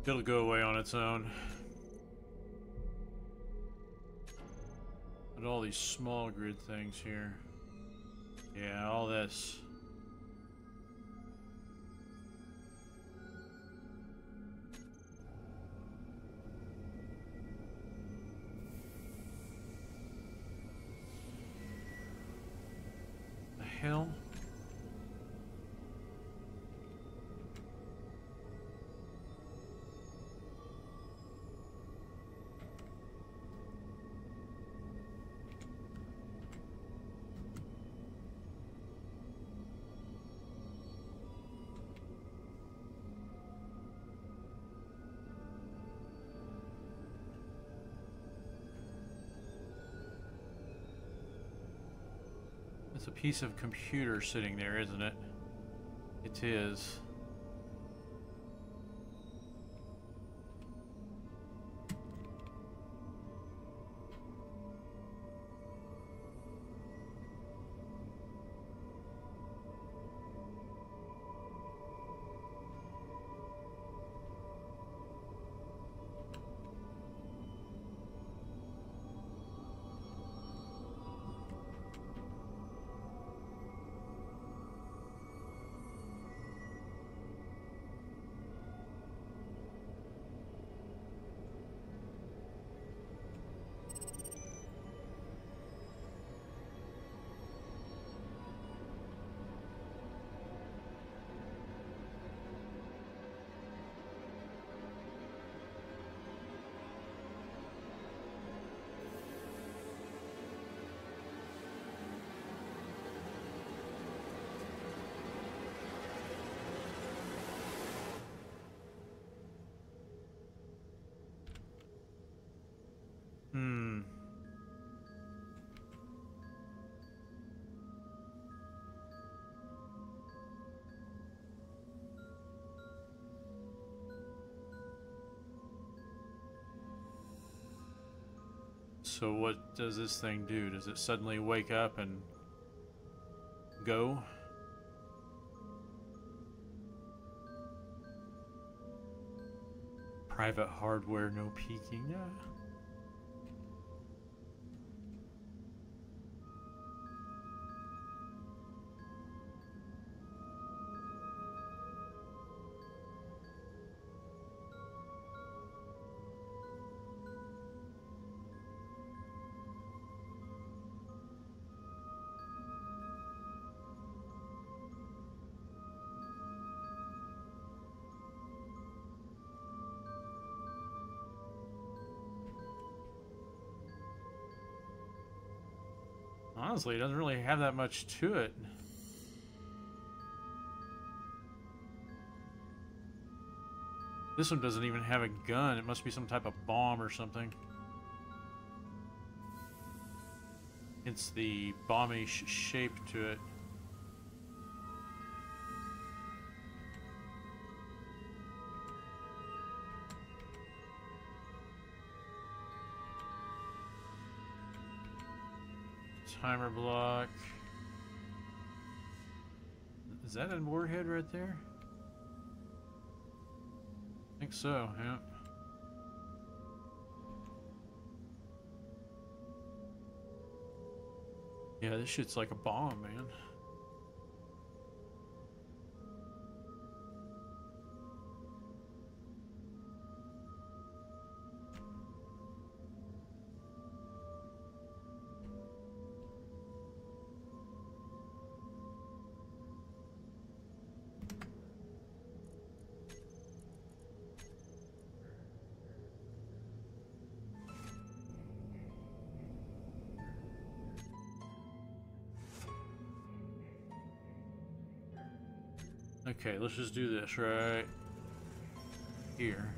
It'll go away on its own. But all these small grid things here. Yeah, all this. The hell? It's a piece of computer sitting there, isn't it? It is. So what does this thing do? Does it suddenly wake up and go? Private hardware, no peeking. Yeah. Honestly, it doesn't really have that much to it. This one doesn't even have a gun. It must be some type of bomb or something. It's the bombish shape to it. Timer block. Is that a warhead right there? I think so, yeah. Yeah, this shit's like a bomb, man. Okay, let's just do this right here.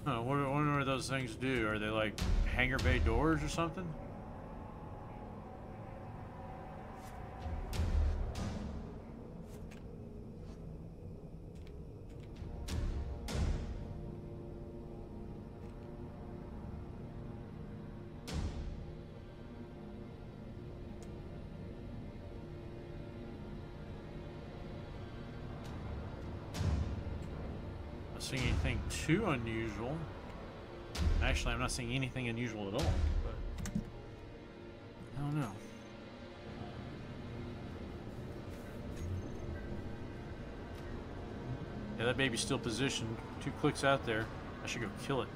Oh, what do those things do? Are they like hangar bay doors or something? Seeing anything too unusual. Actually, I'm not seeing anything unusual at all, but I don't know. Yeah, that baby's still positioned. 2 clicks out there. I should go kill it.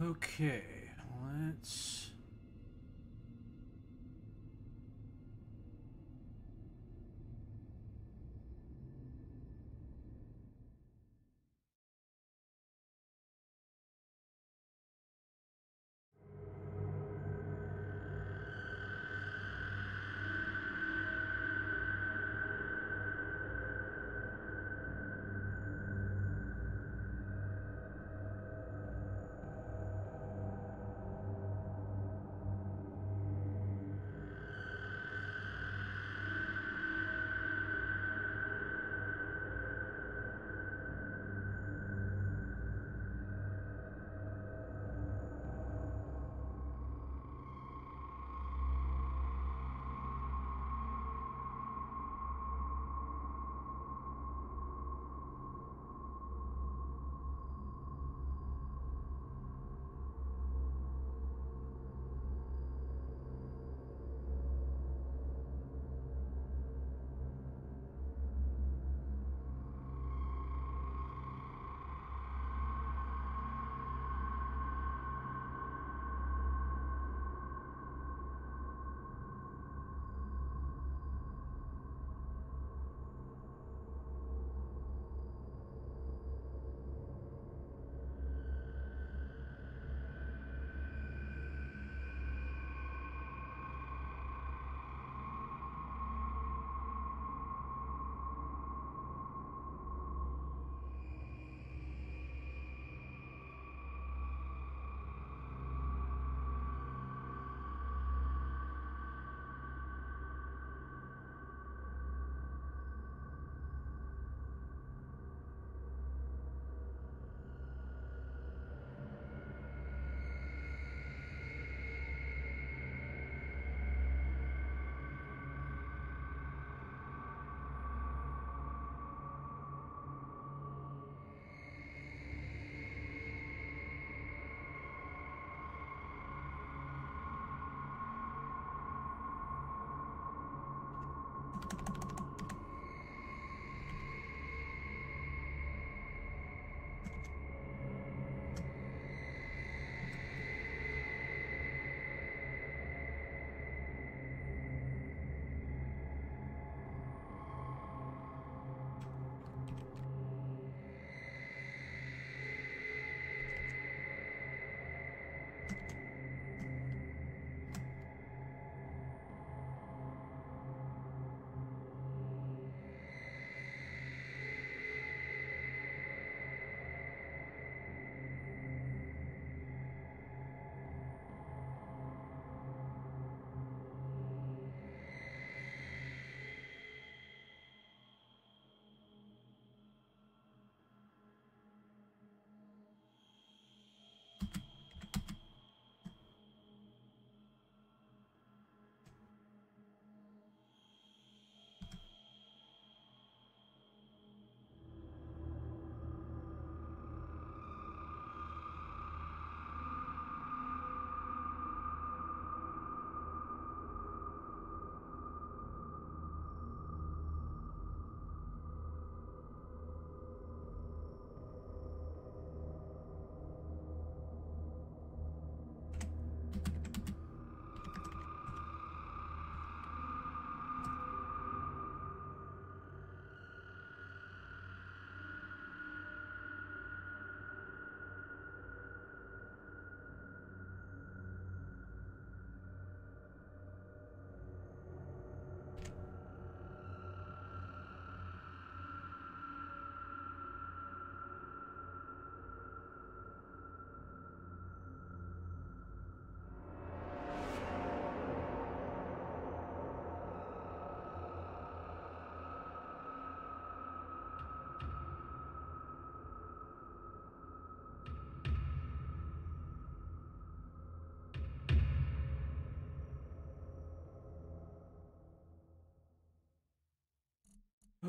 Okay, let's...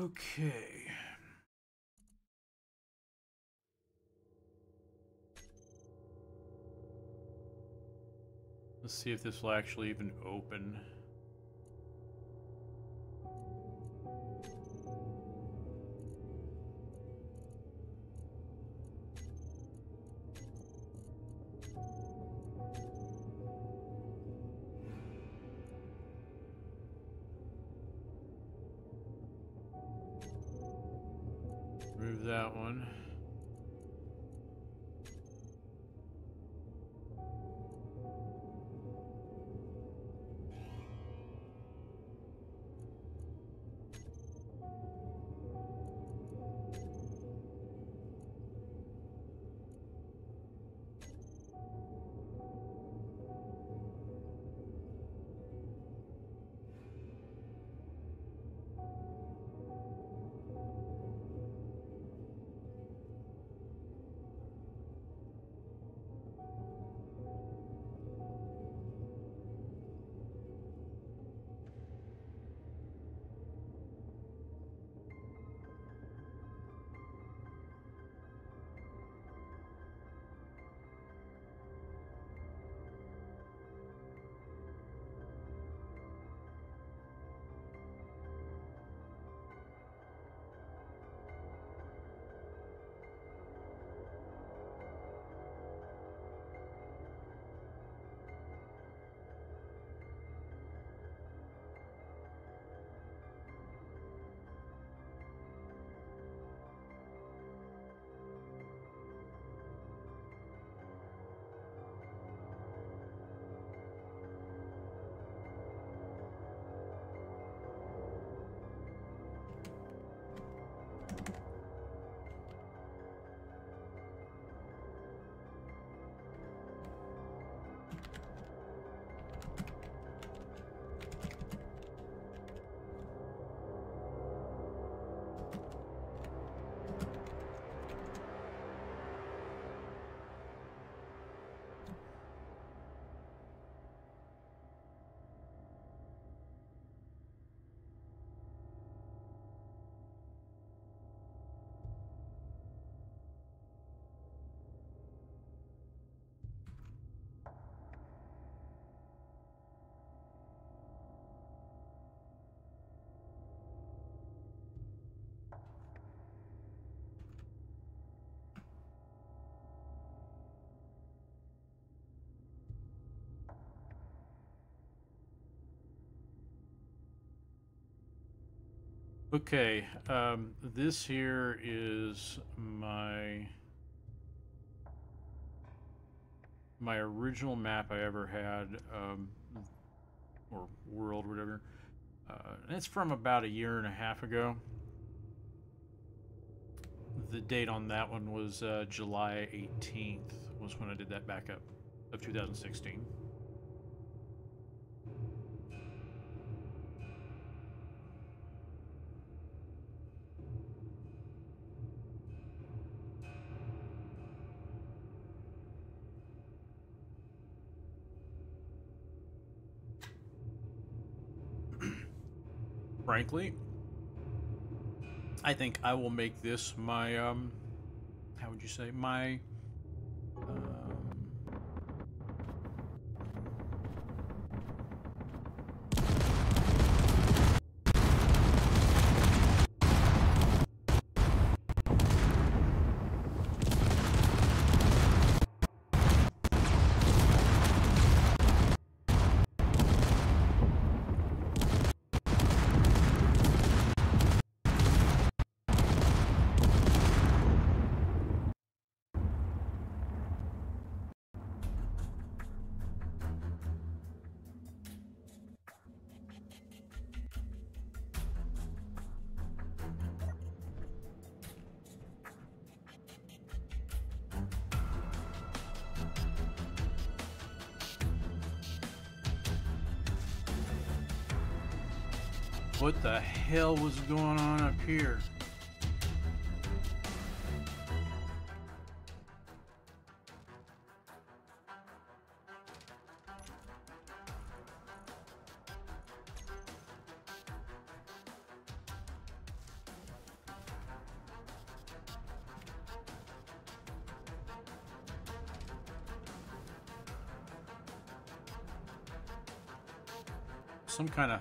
Okay. Let's see if this will actually even open. remove that one. Okay, this here is my original map I ever had, or world, whatever. And it's from about 1.5 years ago. The date on that one was July 18th, was when I did that backup of 2016. Frankly, I think I will make this my, how would you say, my, what the hell was going on up here? Some kind of...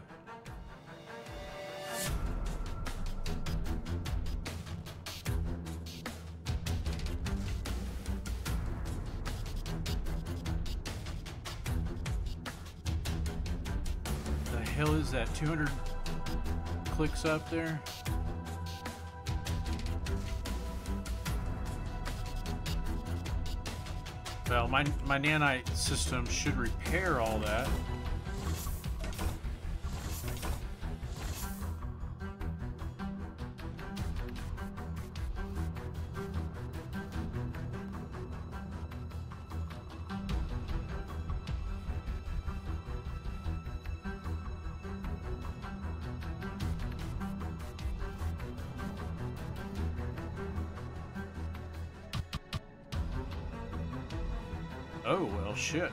The hell is that? 200 clicks up there? Well, my nanite system should repair all that. Oh, well, shit.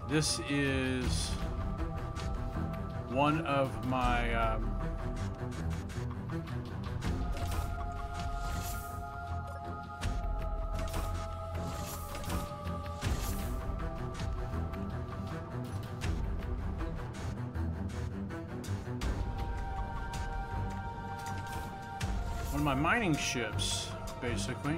This is one of my, mining ships, basically.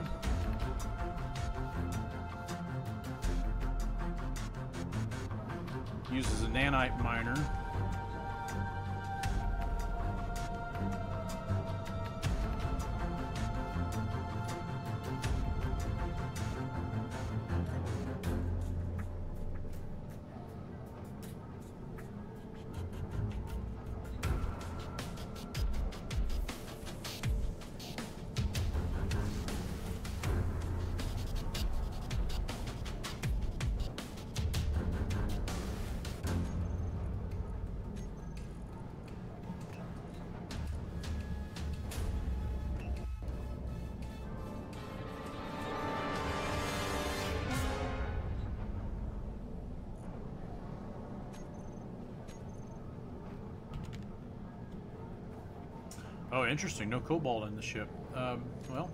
Uses a nanite miner. Oh, interesting. No cobalt in the ship. Well.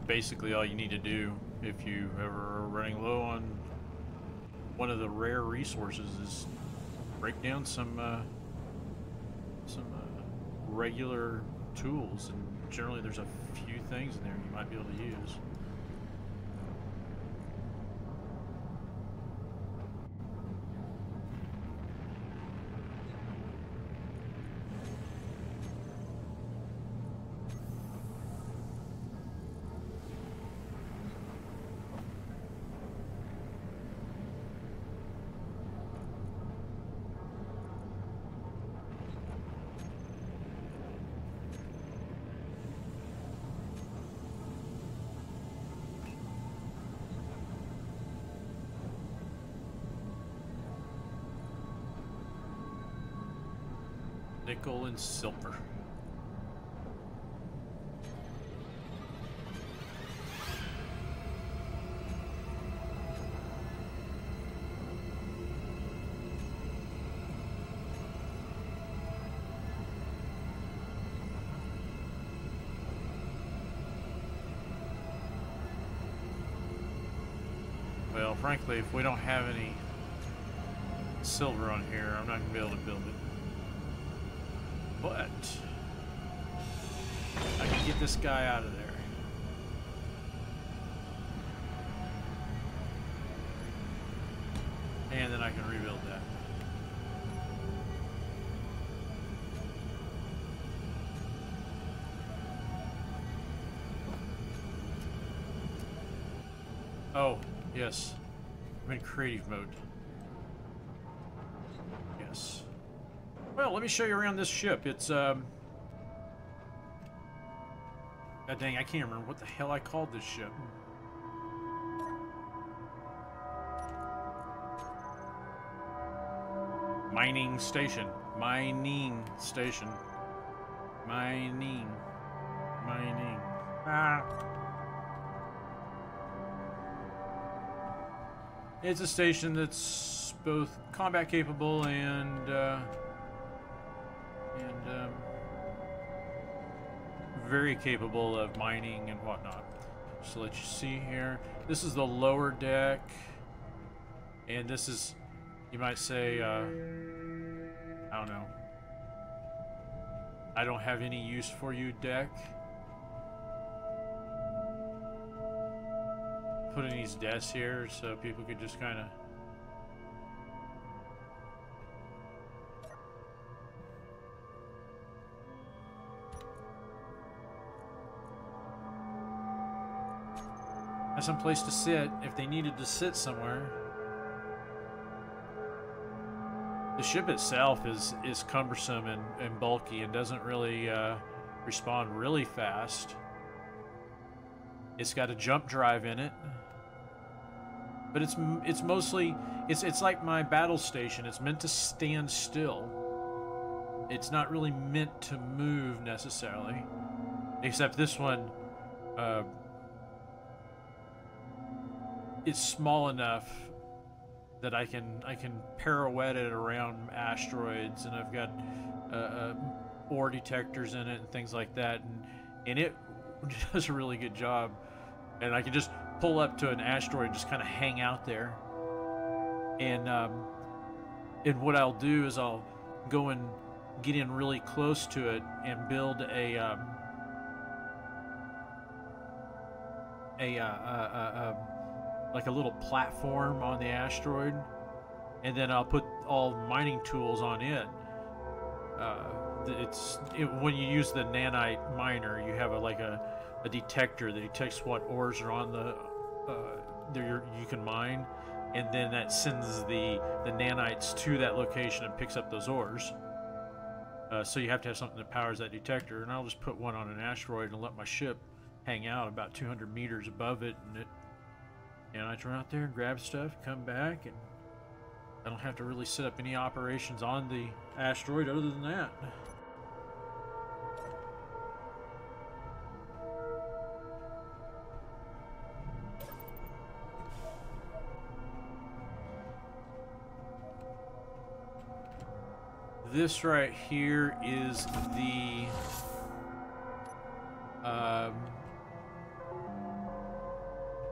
Basically all you need to do if you ever are running low on one of the rare resources is break down some regular tools, and generally there's a few things in there you might be able to use. Nickel and silver. Well, frankly, if we don't have any silver on here, I'm not going to be able to build it. But I can get this guy out of there. And then I can rebuild that. Oh, yes. I'm in creative mode. Yes. Well, let me show you around this ship. It's, God dang, I can't remember what the hell I called this ship. Mining station. Mining station. Mining. Mining. Ah. It's a station that's both combat capable and very capable of mining and whatnot. So let you see here. This is the lower deck, and this is, you might say, I don't know. I don't have any use for you deck. Putting these desks here so people could just kind of have some place to sit if they needed to sit somewhere. The ship itself is cumbersome and bulky and doesn't really respond really fast. It's got a jump drive in it, but it's mostly it's like my battle station. It's meant to stand still. It's not really meant to move necessarily, except this one. It's small enough that I can pirouette it around asteroids, and I've got ore detectors in it and things like that, and it does a really good job. And I can just pull up to an asteroid and just kind of hang out there. And what I'll do is I'll go and get in really close to it and build like a little platform on the asteroid, and then I'll put all mining tools on it. When you use the nanite miner, you have a detector that detects what ores are on the you can mine, and then that sends the nanites to that location and picks up those ores. So you have to have something that powers that detector, and I'll just put one on an asteroid and let my ship hang out about 200 meters above it, and I turn out there and grab stuff, come back, and I don't have to really set up any operations on the asteroid other than that. This right here is the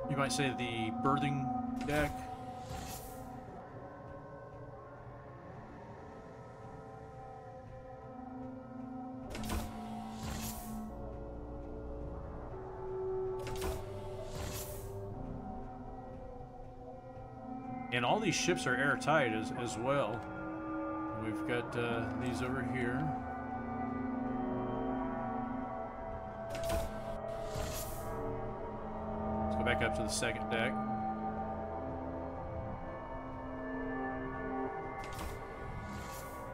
you might say the berthing deck. And all these ships are airtight as well. We've got these over here. Let's go back up to the second deck.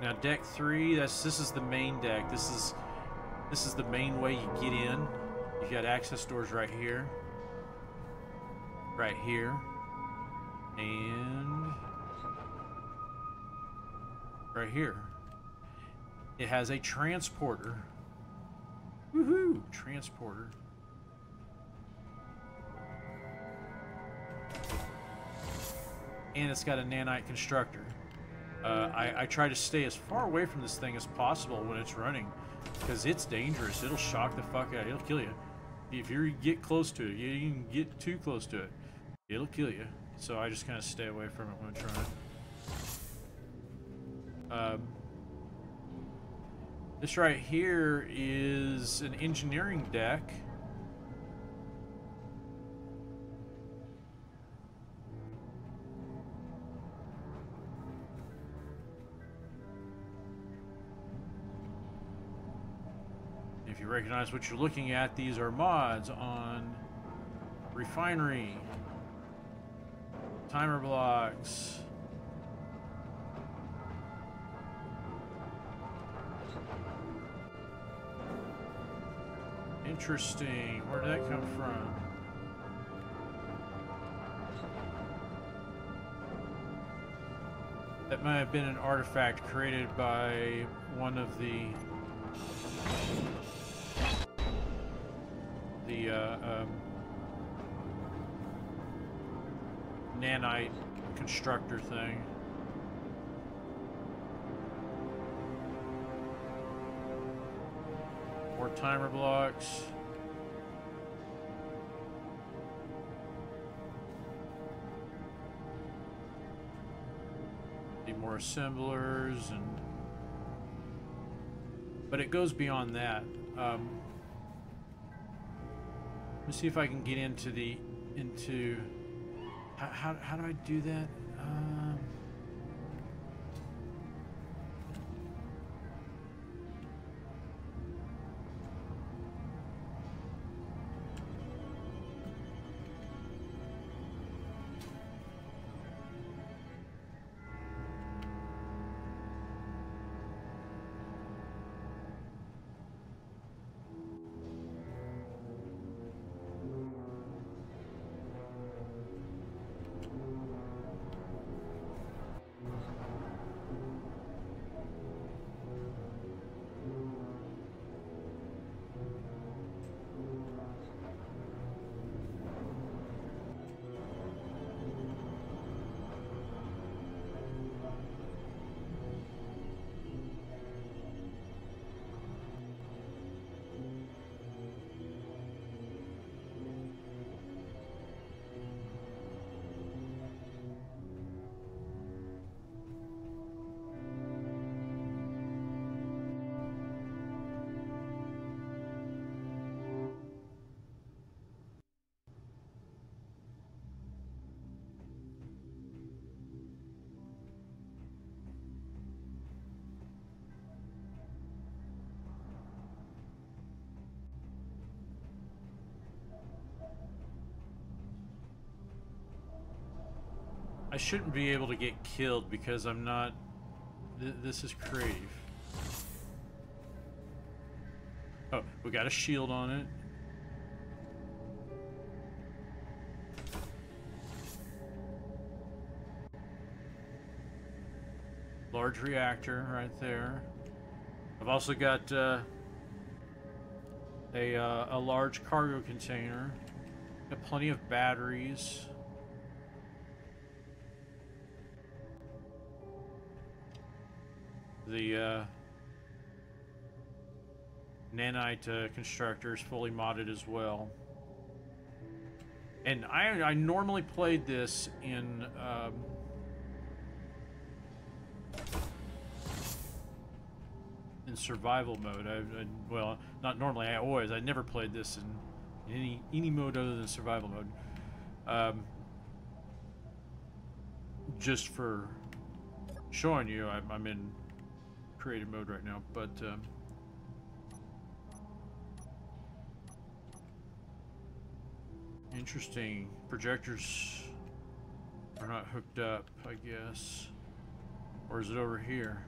Now deck 3, this is the main deck. This is the main way you get in. You've got access doors right here, and right here. It has a transporter. Woohoo! Transporter. And it's got a nanite constructor. I try to stay as far away from this thing as possible when it's running, because it's dangerous. It'll shock the fuck out of you. It'll kill you. If you get close to it, you can get too close to it, it'll kill you. So I just kind of stay away from it when it's running. This right here is an engineering deck. If you recognize what you're looking at, these are mods on refinery, timer blocks, interesting. Where did that come from? That might have been an artifact created by one of the nanite constructor thing. More timer blocks. Need more assemblers and. But it goes beyond that. Let me see if I can get into how do I do that? I shouldn't be able to get killed because I'm not. This is creative. Oh, we got a shield on it. Large reactor right there. I've also got a large cargo container. Got plenty of batteries. The nanite constructor is fully modded as well. And I normally played this in survival mode. Well, not normally. I never played this in any mode other than survival mode. Just for showing you, I'm in creative mode right now, but interesting. Projectors are not hooked up, I guess. Or is it over here?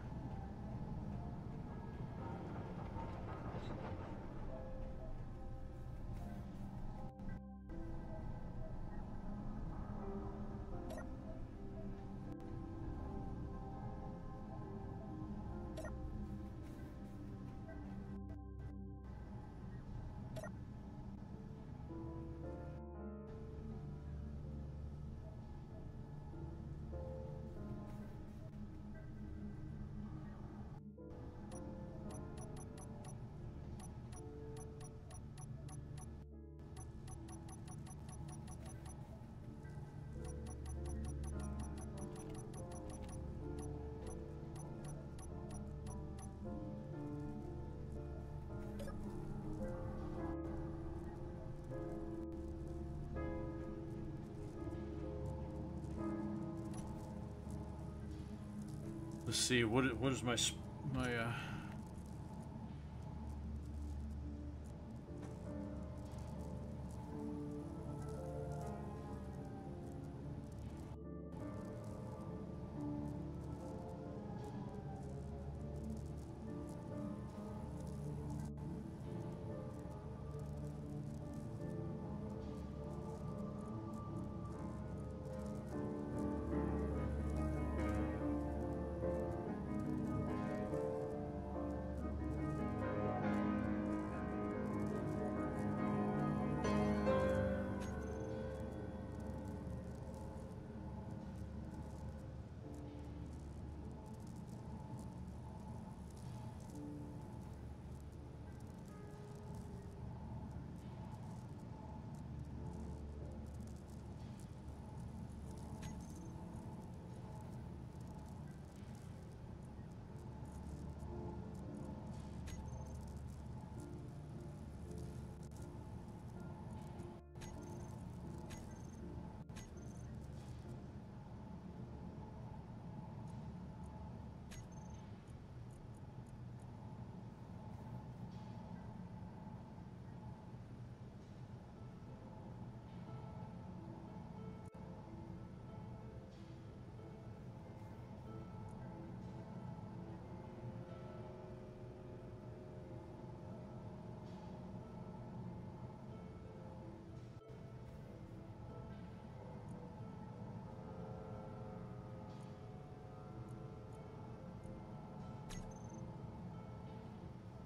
Let's see, what is my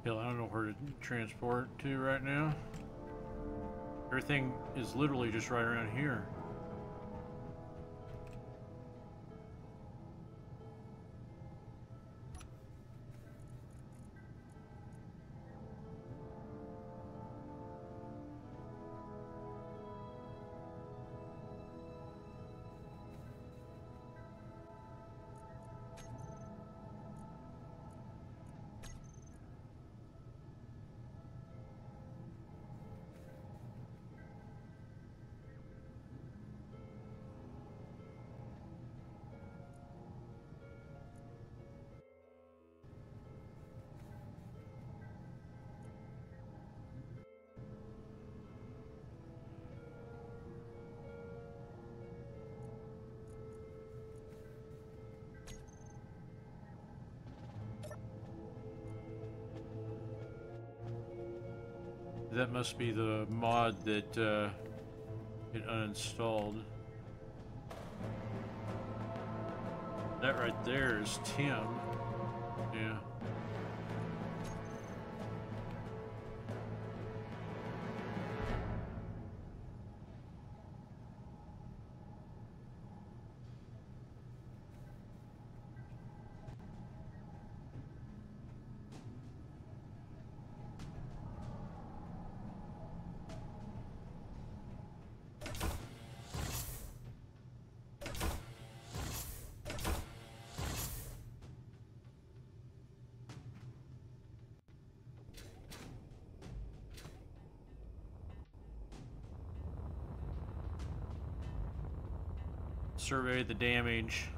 Hell, I don't know where to transport to right now. Everything is literally just right around here. That must be the mod that it uninstalled. That right there is Tim. Yeah. Survey the damage.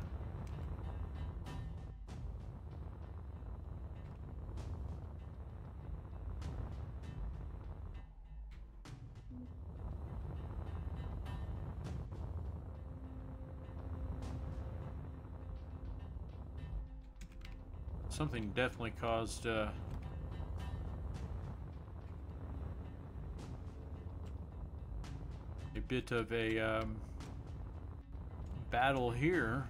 Something definitely caused a bit of a battle here.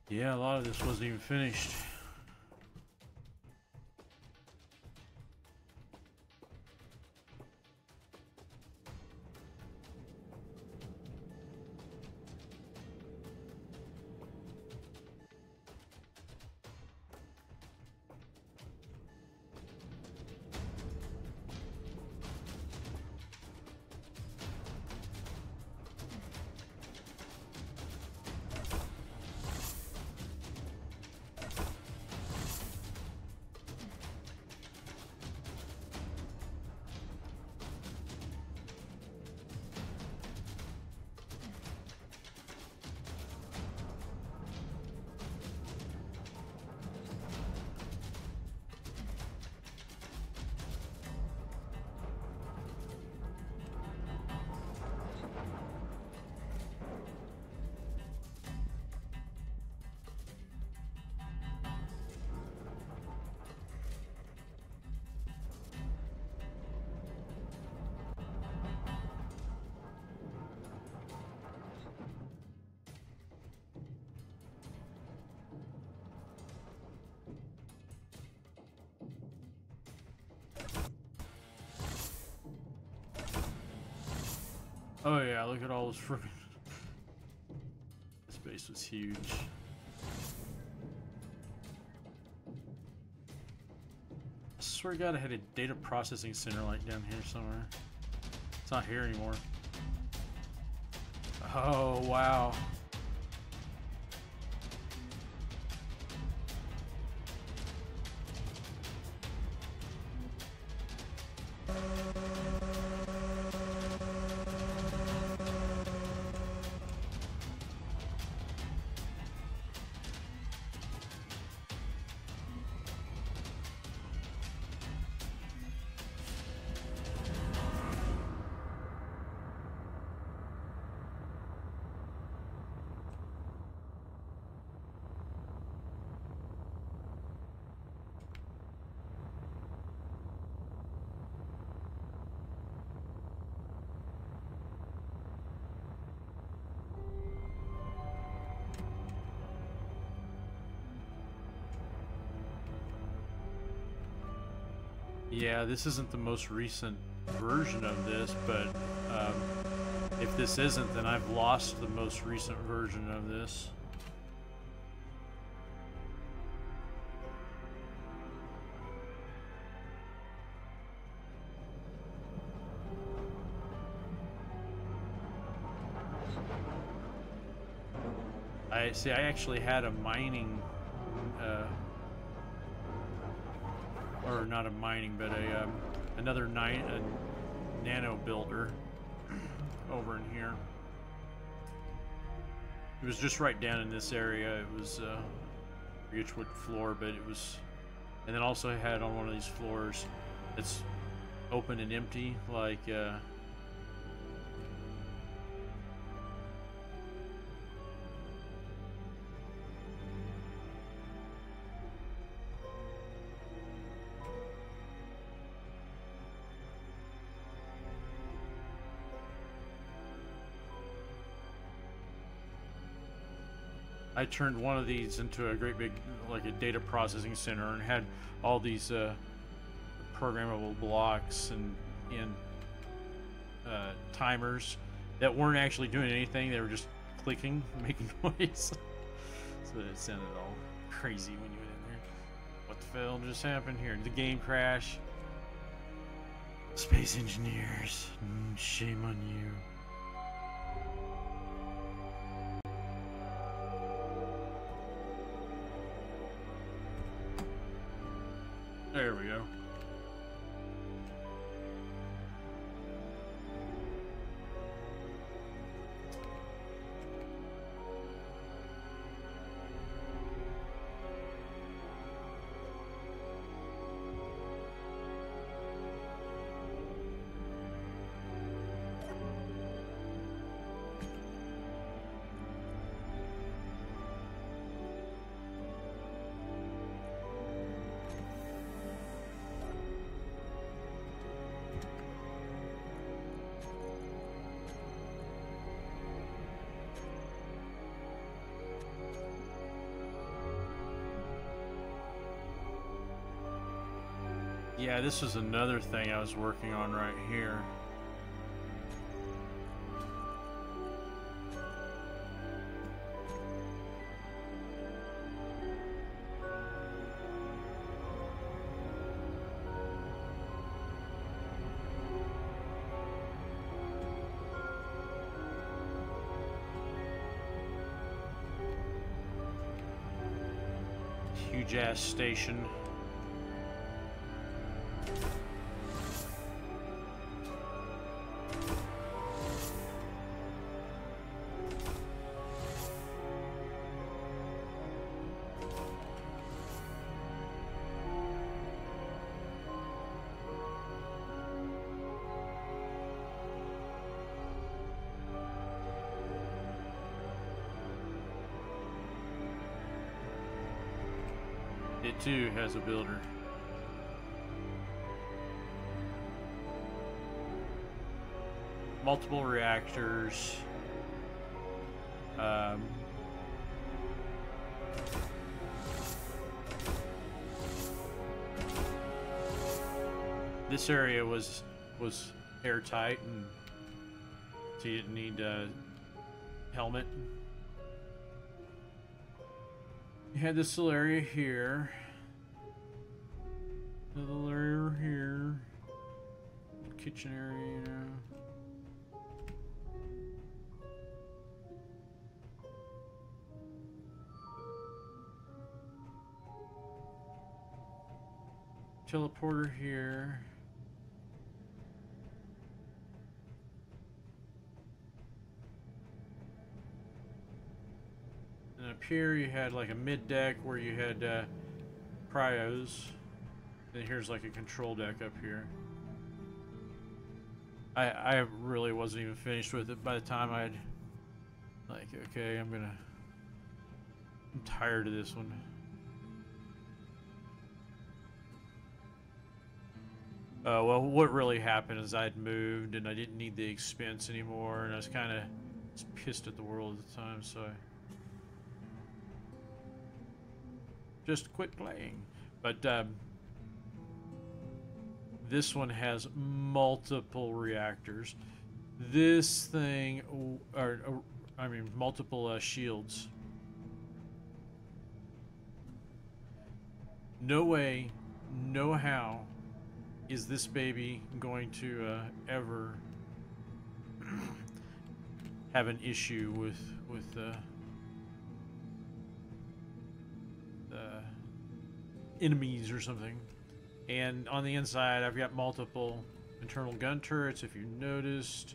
Yeah, a lot of this wasn't even finished. Oh yeah, look at all those freaking... This base was huge. I swear to God, I had a data processing center like down here somewhere. It's not here anymore. Oh, wow. Yeah, this isn't the most recent version of this, but if this isn't, then I've lost the most recent version of this. I actually had a mining, or not a mining, but another nano builder over in here. It was just right down in this area. It was I forget what floor, but it was, and then also I had on one of these floors that's open and empty, like I turned one of these into a great big, like a data processing center, and had all these programmable blocks and timers that weren't actually doing anything. They were just clicking, making noise. So it sounded all crazy when you went in there. What the hell just happened here? Did the game crash? Space engineers, shame on you. There we go. Yeah, this is another thing I was working on right here. Huge ass station. It too has a builder. Multiple reactors. This area was airtight and So you didn't need a helmet. You had this little area here. Little area here. Kitchen area, you know. Teleporter here. And up here you had like a mid deck where you had cryos. Then here's like a control deck up here. I really wasn't even finished with it by the time I'd like, okay, I'm tired of this one. Well, what really happened is I'd moved and I didn't need the expense anymore, and I was kind of pissed at the world at the time, so I just quit playing. But this one has multiple reactors. This thing, I mean, multiple shields. No way, no how is this baby going to ever have an issue with the enemies or something. And on the inside, I've got multiple internal gun turrets, if you noticed,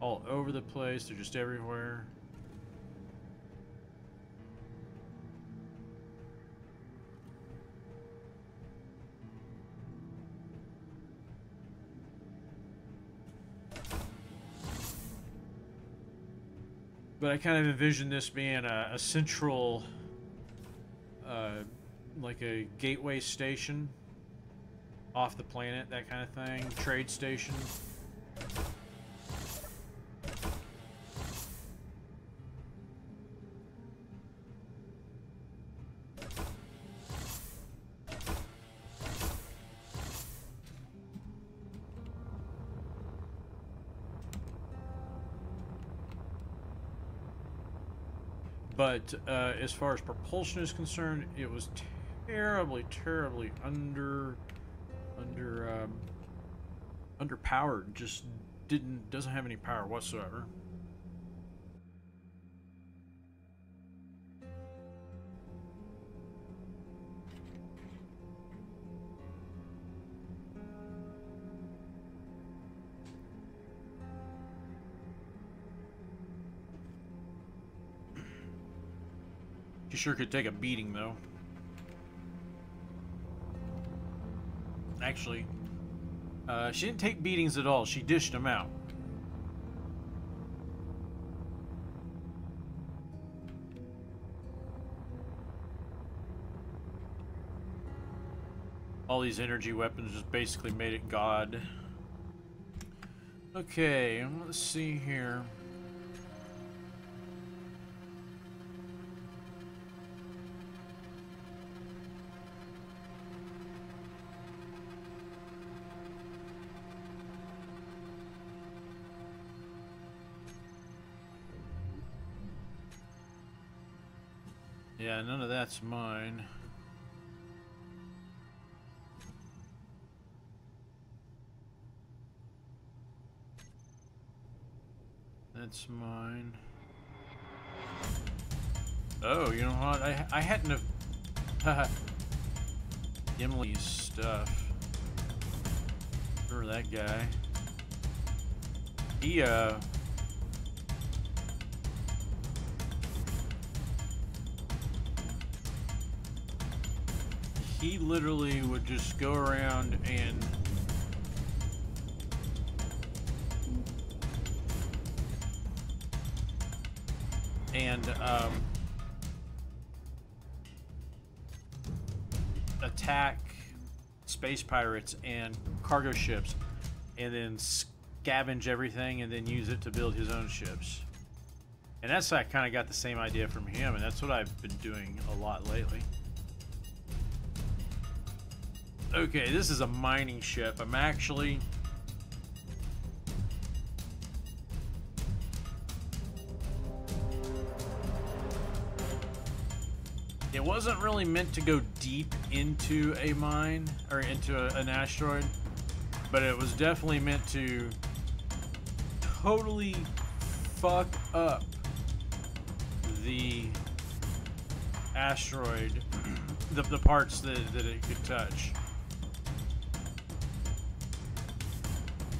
all over the place. They're just everywhere. But I kind of envision this being a central, like a gateway station off the planet, that kind of thing. Trade station. But as far as propulsion is concerned, it was terribly underpowered. Just doesn't have any power whatsoever. She sure could take a beating, though. Actually, she didn't take beatings at all. She dished them out. All these energy weapons just basically made it God. Okay, let's see here. Yeah, none of that's mine. That's mine. Oh, you know what? I hadn't have... Gimli's stuff. Remember that guy. He literally would just go around and attack space pirates and cargo ships, and then scavenge everything and then use it to build his own ships. And that's I kind of got the same idea from him, and that's what I've been doing a lot lately. Okay, this is a mining ship. I'm actually wasn't really meant to go deep into a mine or into an asteroid, but it was definitely meant to totally fuck up the asteroid, the parts that it could touch.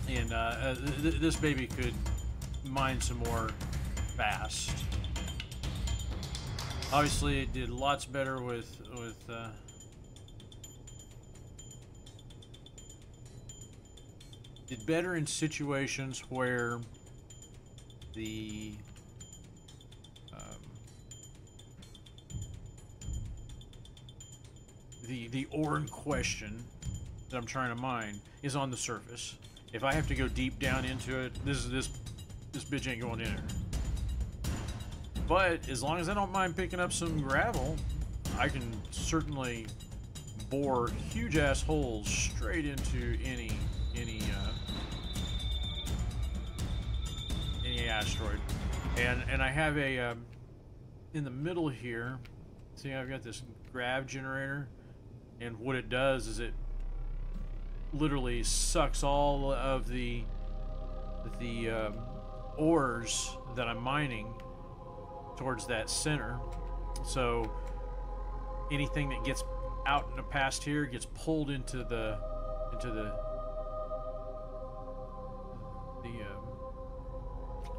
And this baby could mine some more fast. Obviously, it did lots better with did better in situations where the ore in question that I'm trying to mine is on the surface. If I have to go deep down into it, this bitch ain't going in there. But as long as I don't mind picking up some gravel, I can certainly bore huge ass holes straight into any asteroid. And I have a in the middle here. See, I've got this grav generator, and what it does is it literally sucks all of the ores that I'm mining towards that center. So anything that gets out in the past here gets pulled into the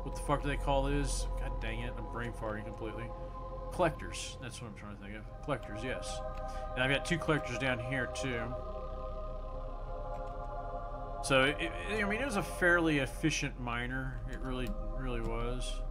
what the fuck do they call this? God dang it, I'm brain farting completely. Collectors, that's what I'm trying to think of. Collectors, yes. And I've got 2 collectors down here too. So I mean, it was a fairly efficient miner. It really was.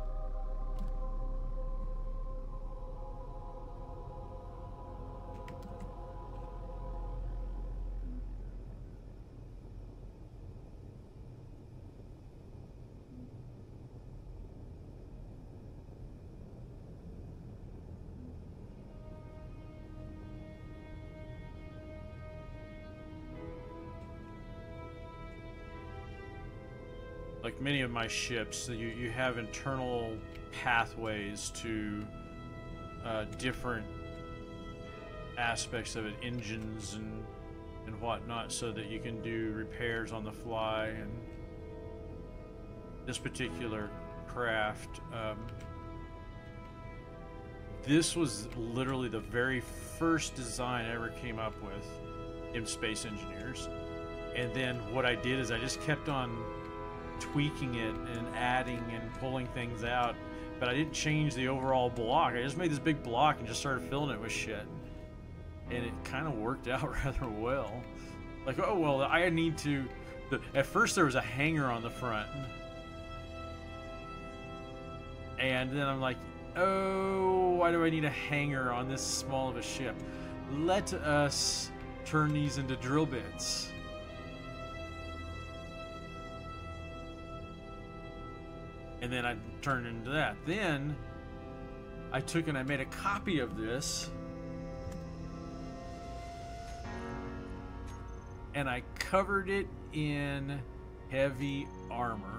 Like many of my ships, you have internal pathways to different aspects of it, engines and whatnot, so that you can do repairs on the fly. And this particular craft, this was literally the very first design I ever came up with in Space Engineers. And then what I did is I just kept on tweaking it and adding and pulling things out, but I didn't change the overall block. I just made this big block and just started filling it with shit, and it kind of worked out rather well. Like, oh well, I need to at first there was a hanger on the front, and then I'm like, oh, why do I need a hanger on this small of a ship? Let us turn these into drill bits. And then I turned into that. Then I took and I made a copy of this, and I covered it in heavy armor.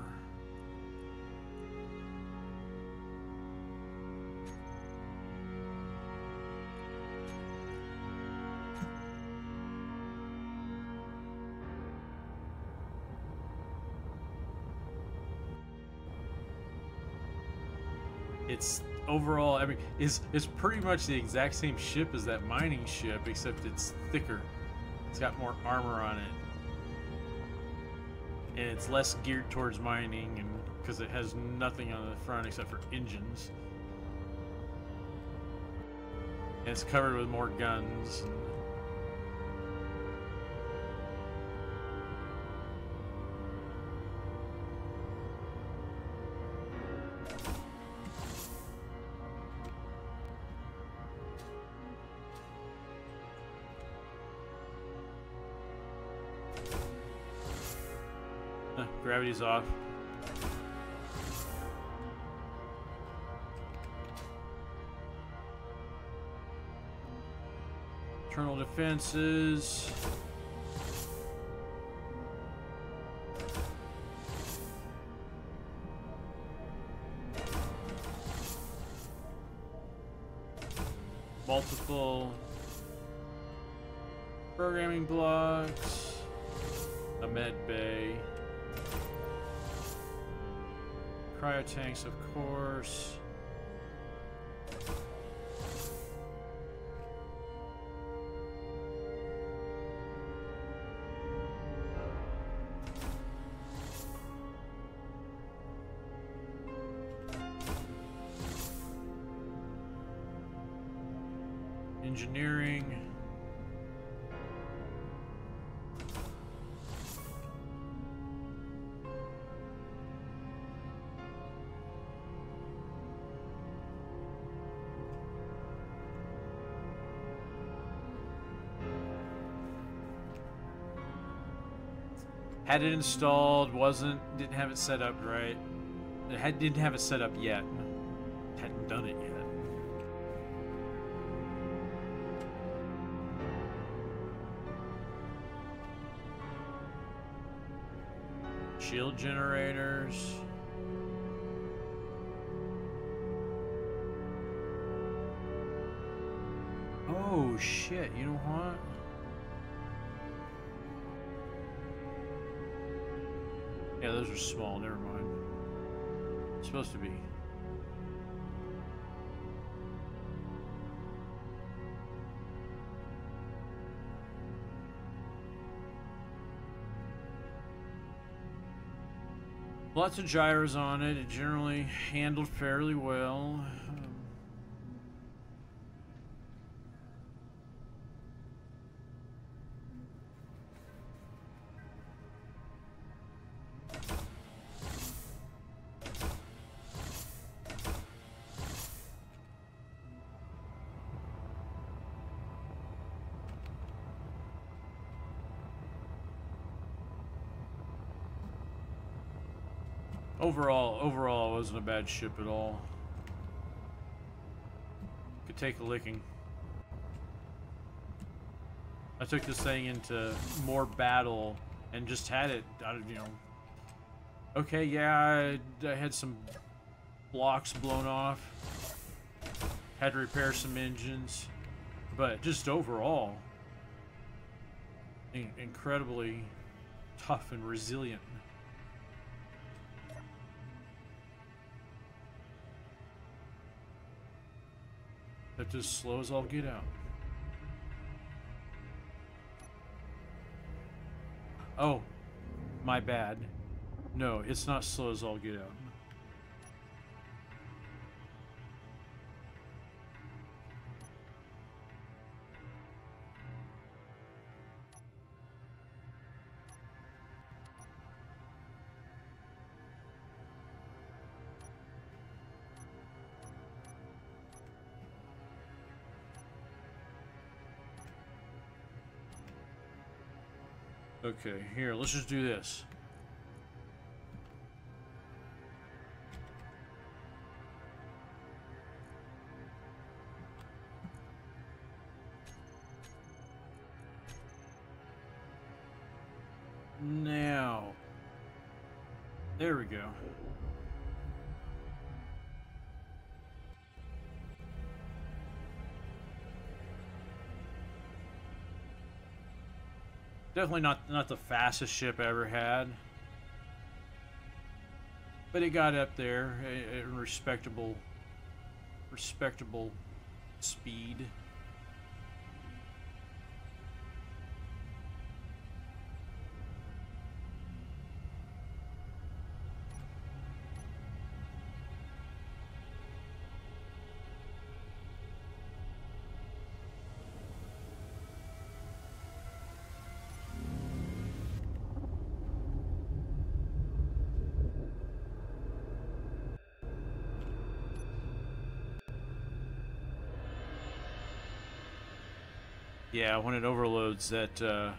It's overall, I mean, it's pretty much the exact same ship as that mining ship, except it's thicker. It's got more armor on it, and it's less geared towards mining, and because it has nothing on the front except for engines, and it's covered with more guns. Gravity's off. Internal defenses. Multiple Programming blocks. A med bay. Cryotanks, of course. Engineering. Had it installed, didn't have it set up right. Didn't have it set up yet. Hadn't done it yet. Shield generators. Oh shit, you know what? Yeah, those are small, never mind. It's supposed to be. Lots of gyros on it. It generally handled fairly well. Overall, it wasn't a bad ship at all. Could take a licking. I took this thing into more battle and just had it, you know. Okay, yeah, I had some blocks blown off. Had to repair some engines. But just overall, incredibly tough and resilient. That's as slow as I'll get out. Oh, my bad. No, it's not slow as I'll get out. Okay, here, let's just do this. Now, there we go. Definitely not the fastest ship I ever had, but it got up there at a respectable speed. Yeah, when it overloads, that it'd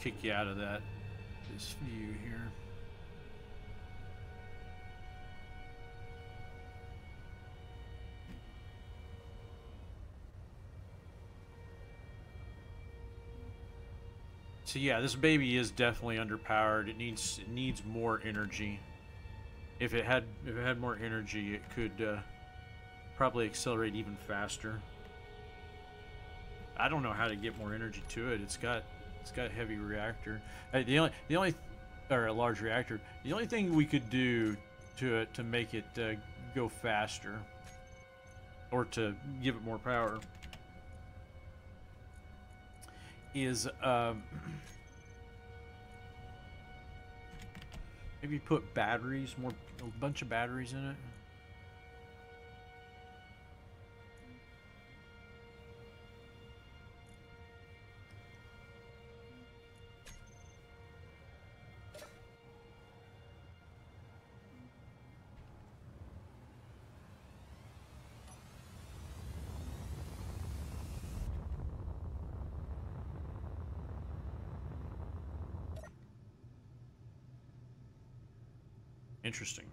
kick you out of this view here. So yeah, this baby is definitely underpowered. It needs more energy. If it had more energy, it could probably accelerate even faster. I don't know how to get more energy to it. It's got heavy reactor. The only or a large reactor. The only thing we could do to it to make it go faster, or to give it more power, is maybe put batteries, a bunch of batteries in it. Interesting.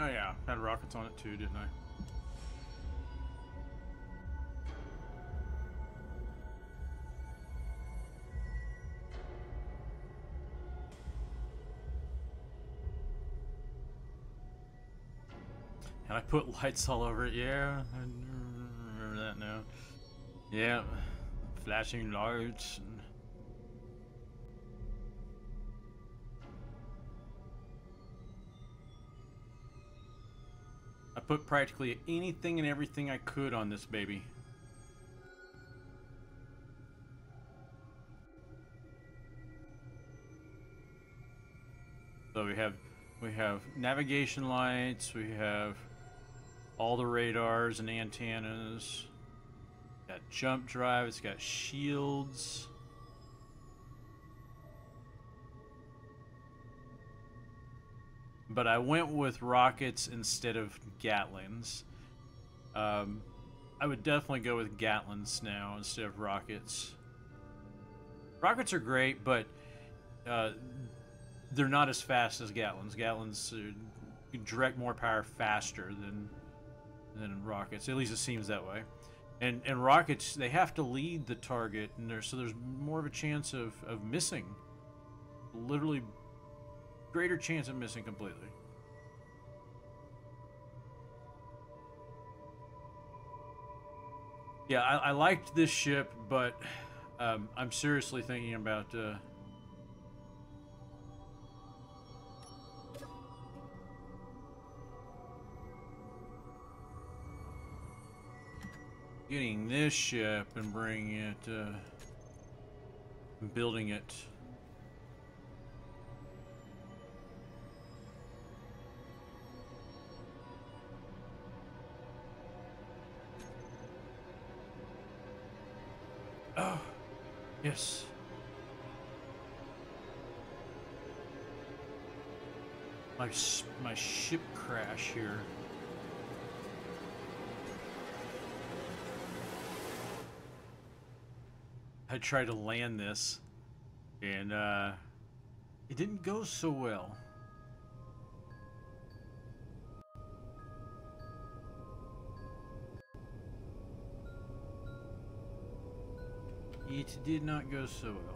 Oh yeah, had rockets on it too, didn't I? And I put lights all over it. Yeah, I remember that now. Yeah, flashing lights. And I put practically anything and everything I could on this baby. So we have navigation lights, we have all the radars and antennas. Got jump drive, it's got shields. But I went with rockets instead of Gatlings. I would definitely go with Gatlings now instead of rockets. Rockets are great, but they're not as fast as Gatlings. Gatlings direct more power faster than rockets. At least it seems that way. And rockets, they have to lead the target, and so there's more of a chance of missing. Literally, greater chance of missing completely. Yeah, I liked this ship, but I'm seriously thinking about getting this ship and bringing it, building it. Oh, yes. My ship crash here. I tried to land this, and it didn't go so well. It did not go so well.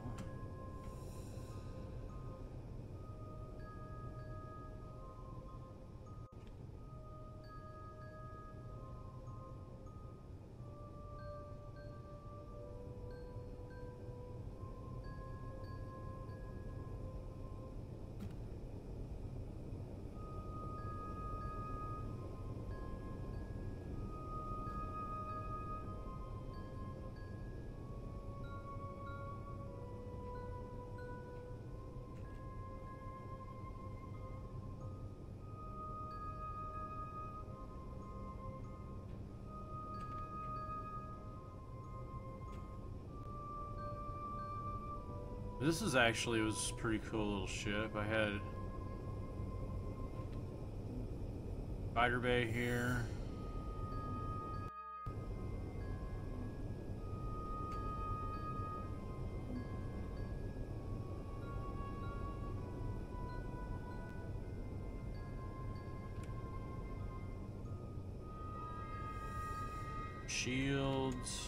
This is actually was a pretty cool little ship. I had Spider Bay here. Shields.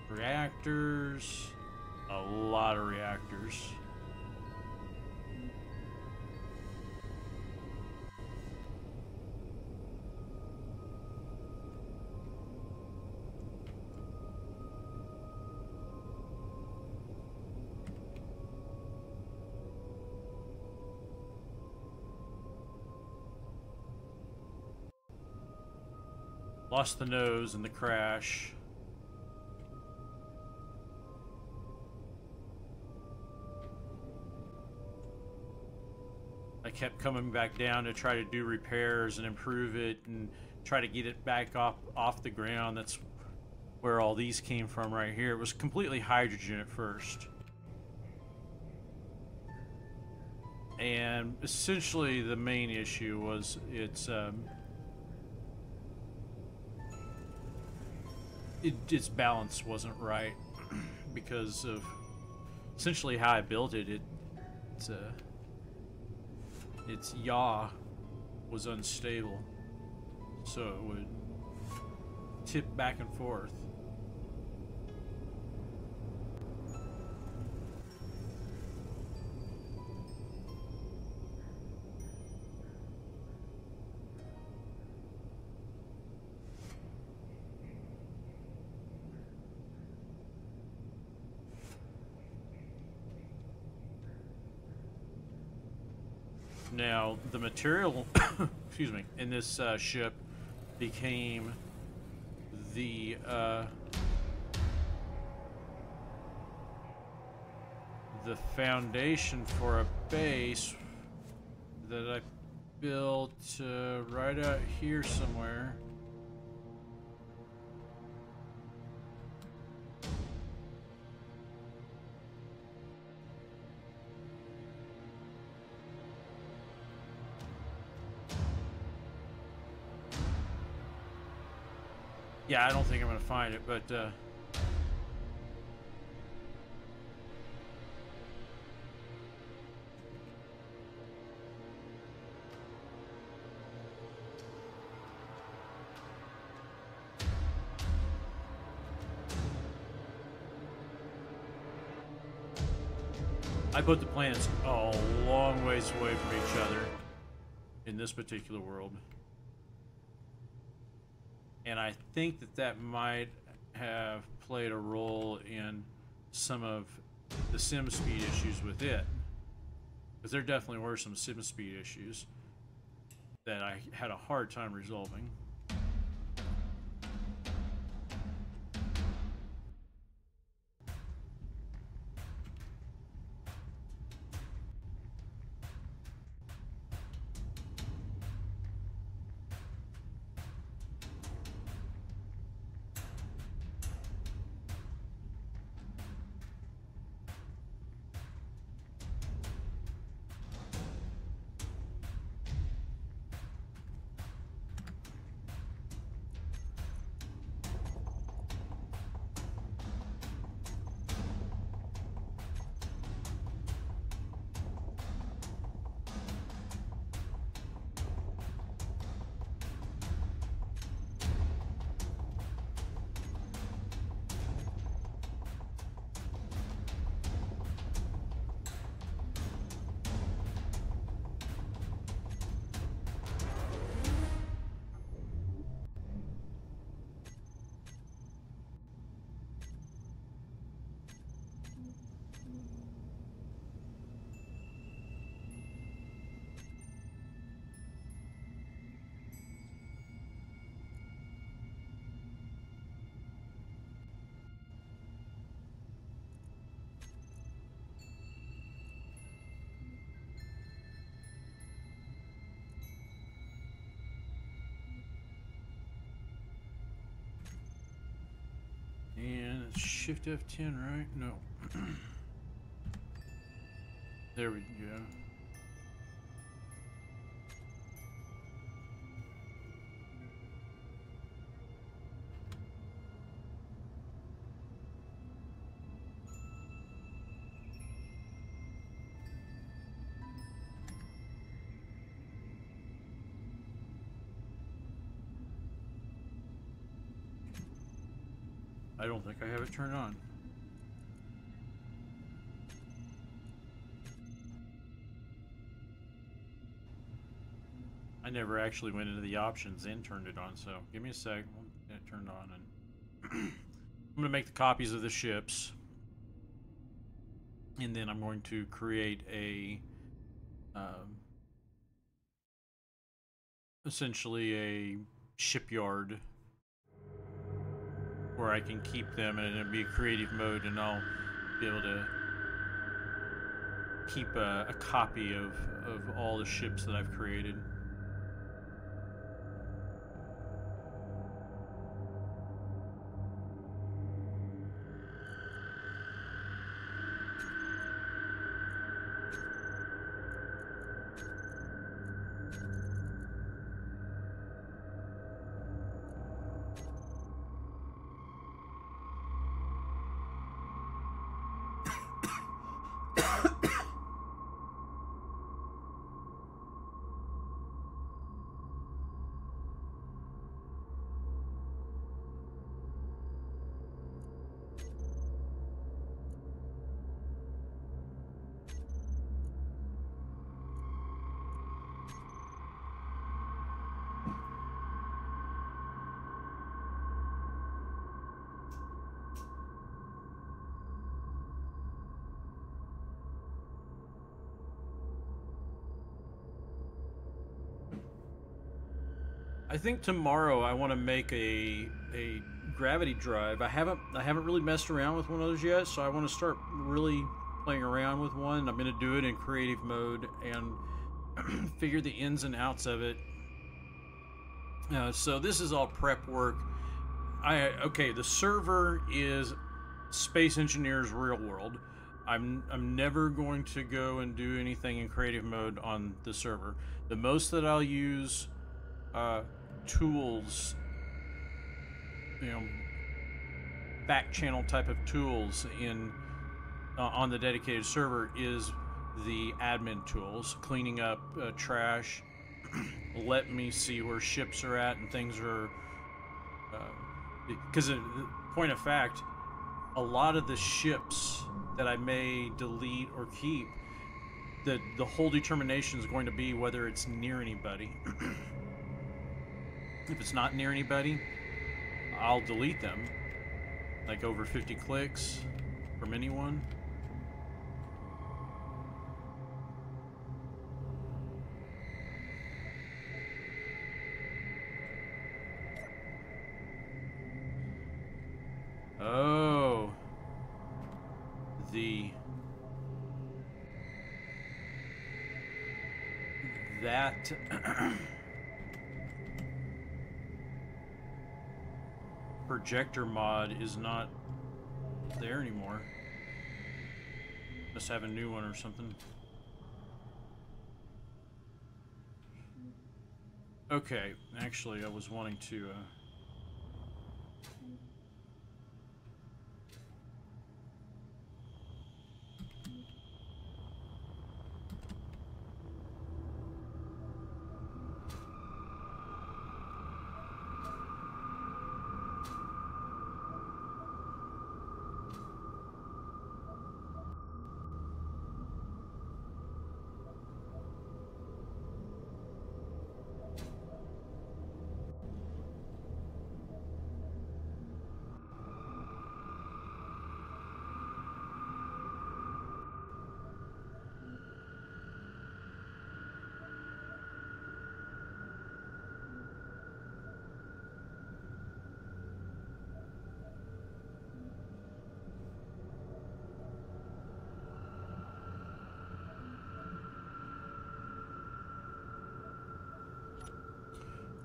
Reactors, a lot of reactors. Lost the nose in the crash. I kept coming back down to try to do repairs and improve it and try to get it back off the ground. That's where all these came from right here. It was completely hydrogen at first. And essentially the main issue was its balance wasn't right because of essentially how I built it. Its yaw was unstable, so it would tip back and forth. Now, the material, excuse me, in this ship became the foundation for a base that I built right out here somewhere. Yeah, I don't think I'm gonna find it, but I put the planets a long ways away from each other in this particular world. And I think that might have played a role in some of the sim speed issues with it. Because there definitely were some sim speed issues that I had a hard time resolving. Shift F10, right? No. There we go. I don't think I have it turned on. I never actually went into the options and turned it on, so give me a sec. We'll get it turned on, and I'm going to make the copies of the ships, and then I'm going to create a essentially a shipyard where I can keep them, and it'll be a creative mode, and I'll be able to keep a copy of all the ships that I've created. I think tomorrow I want to make a gravity drive. I haven't really messed around with one of those yet, so I want to start really playing around with one. I'm going to do it in creative mode and figure the ins and outs of it. So this is all prep work. Okay, the server is Space Engineers Real World. I'm never going to go and do anything in creative mode on the server. The most that I'll use tools, you know, back channel type of tools in on the dedicated server is the admin tools, cleaning up trash, let me see where ships are at and things are, because point of fact, a lot of the ships that I may delete or keep, the whole determination is going to be whether it's near anybody. If it's not near anybody, I'll delete them. Like over 50 clicks from anyone. Oh. That projector mod is not there anymore. Must have a new one or something. Okay, actually I was wanting to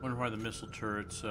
wonder why the missile turrets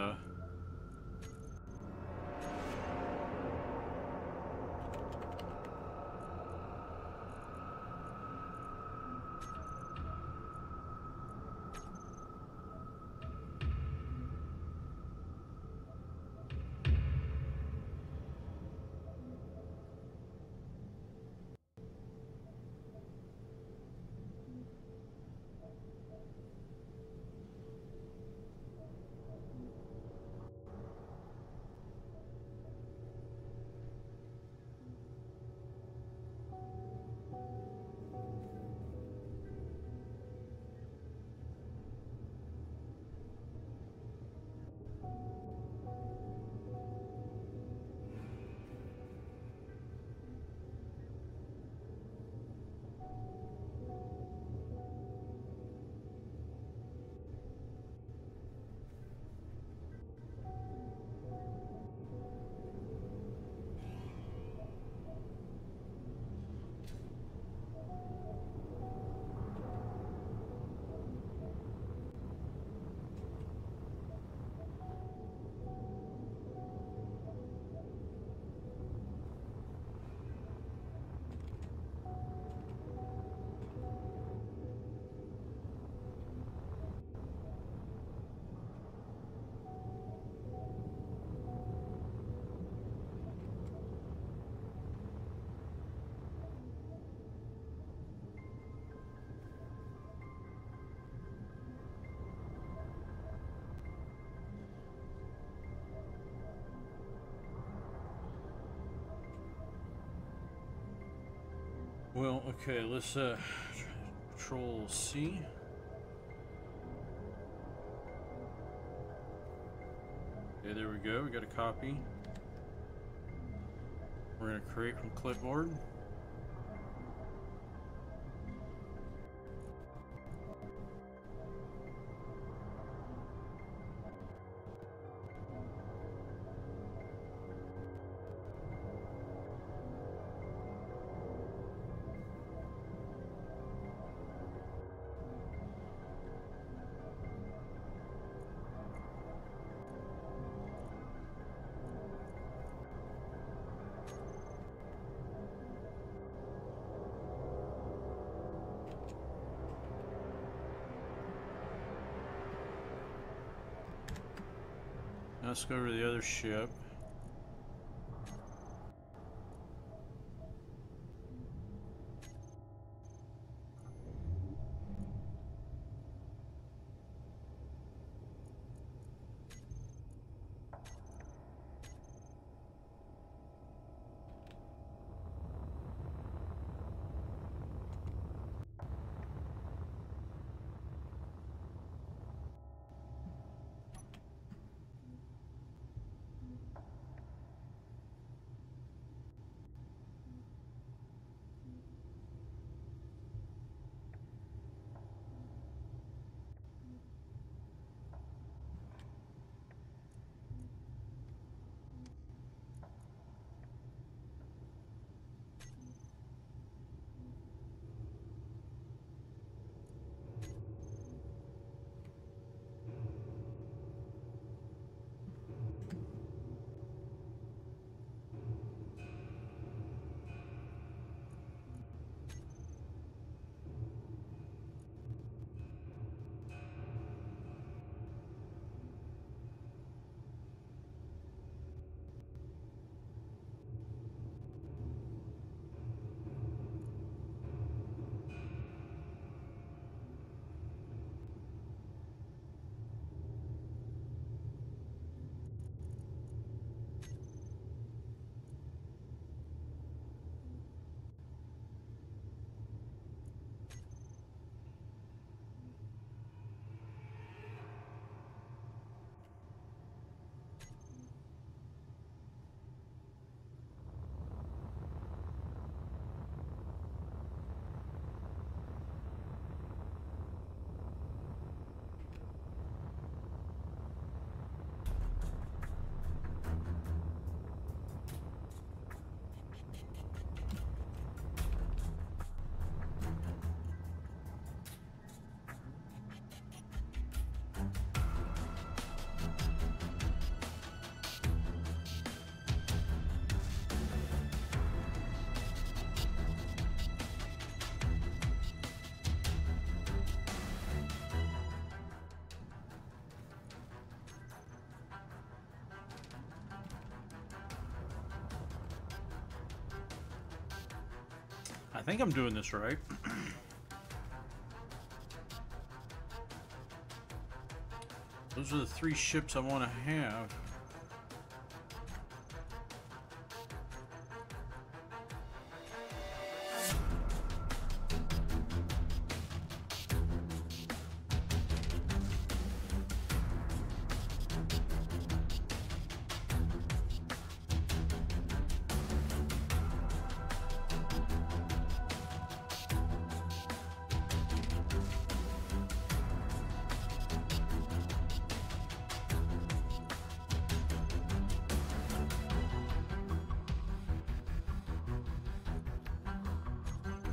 Well, okay, let's Control C. Okay, there we go. We got a copy. We're going to create from clipboard. Now let's go to the other ship. I think I'm doing this right. Those are the 3 ships I want to have.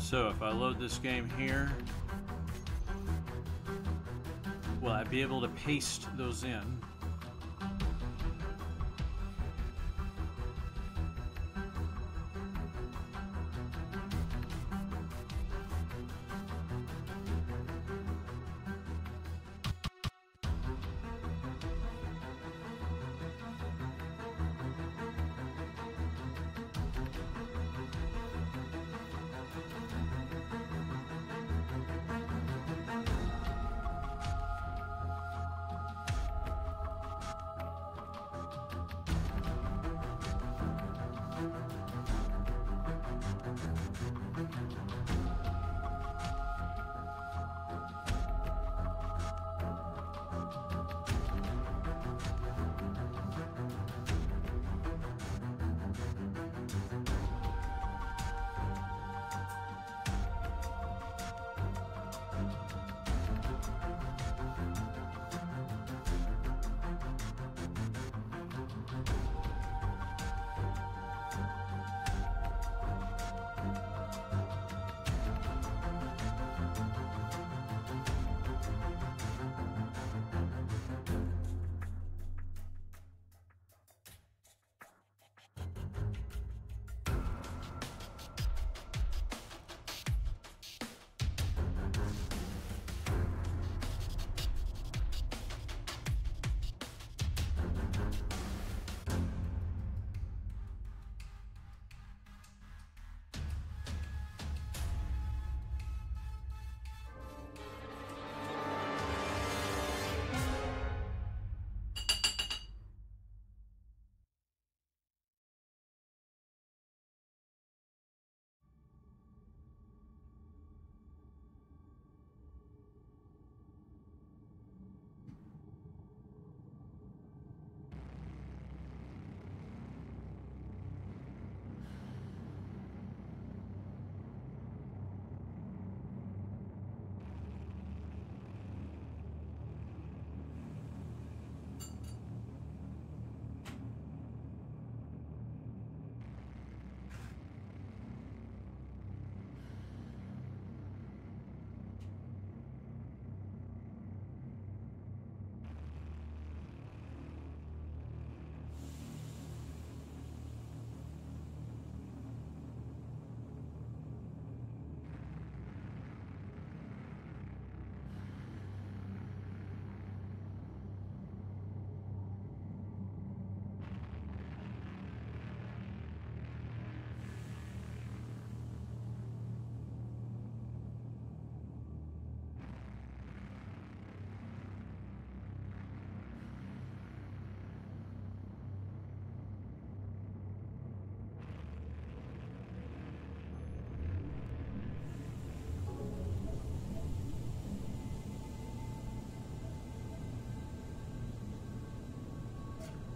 So if I load this game here, will I be able to paste those in?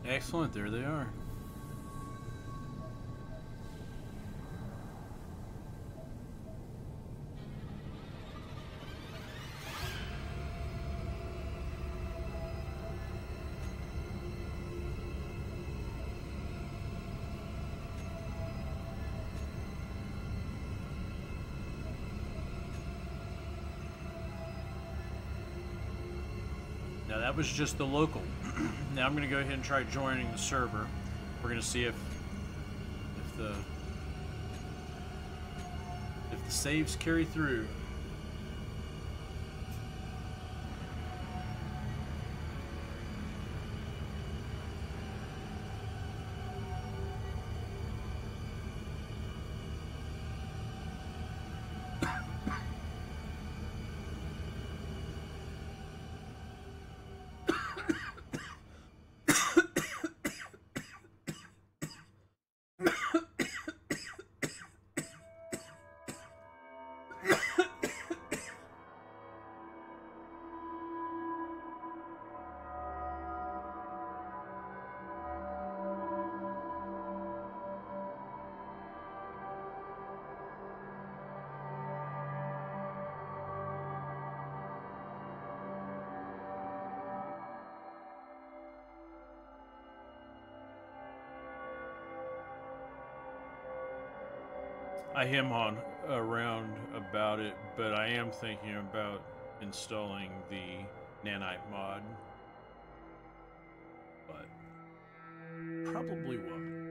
Excellent, there they are. Now that was just the local. Now I'm going to go ahead and try joining the server. We're going to see if the saves carry through. I am on around about it, but I am thinking about installing the nanite mod. But probably won't.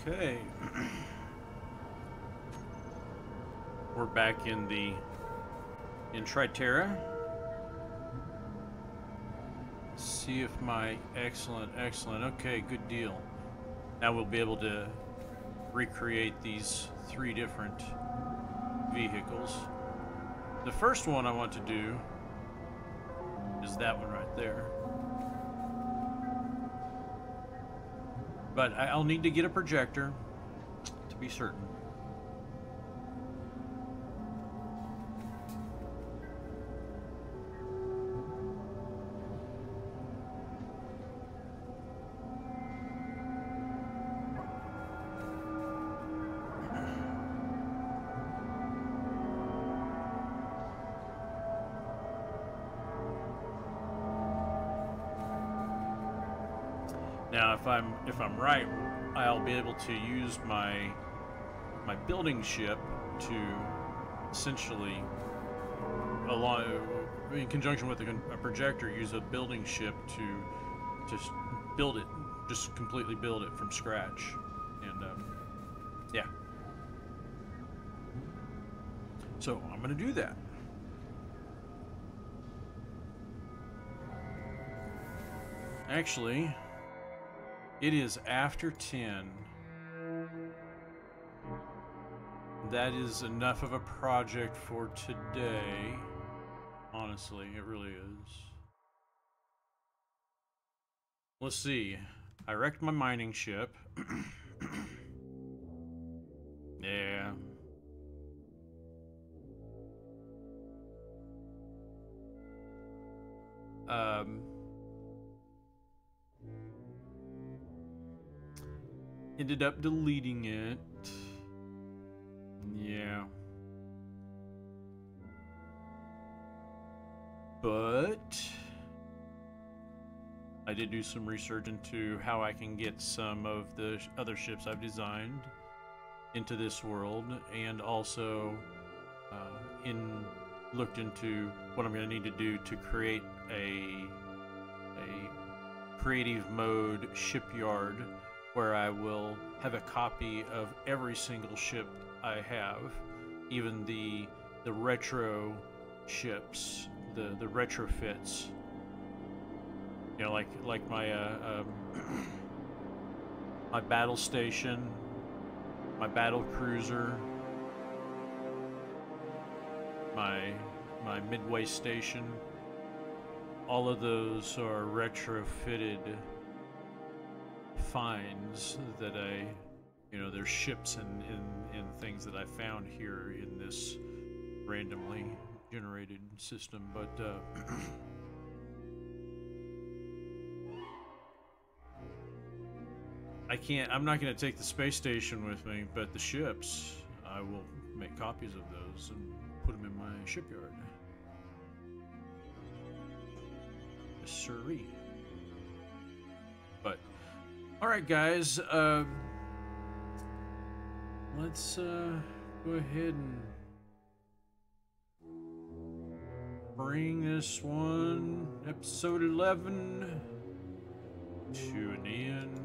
Okay. We're back in Tritera. See if my excellent. Okay, good deal. Now we'll be able to recreate these 3 different vehicles. The first one I want to do is that one right there. But I'll need to get a projector to be certain. Now, if I'm right, I'll be able to use my building ship to essentially, along in conjunction with a projector, use a building ship to just build it just completely build it from scratch. And yeah. So I'm gonna do that. Actually, it is after 10. That is enough of a project for today. Honestly, it really is. Let's see. I wrecked my mining ship. Yeah. Ended up deleting it. Yeah. But I did do some research into how I can get some of the other ships I've designed into this world, and also looked into what I'm going to need to do to create a creative mode shipyard where I will have a copy of every single ship I have, even the retro ships, the retrofits. You know, like my my battle station, my battle cruiser, my midway station. All of those are retrofitted finds that they're ships and things that I found here in this randomly generated system. But I'm not going to take the space station with me, but the ships, I will make copies of those and put them in my shipyard. Yes, sirree. But, alright guys, let's go ahead and bring this one, episode 11, to an end.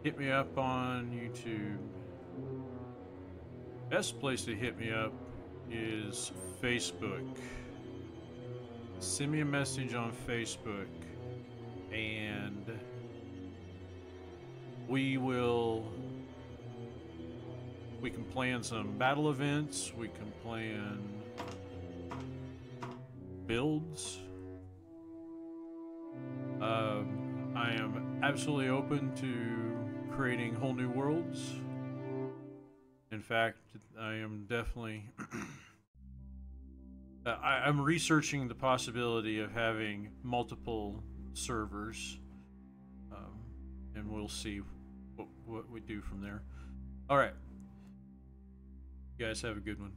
Hit me up on YouTube. Best place to hit me up is Facebook. Send me a message on Facebook, and we can plan some battle events, we can plan builds. I am absolutely open to creating whole new worlds. In fact, I am definitely I'm researching the possibility of having multiple servers, and we'll see what we do from there. All right, you guys have a good one.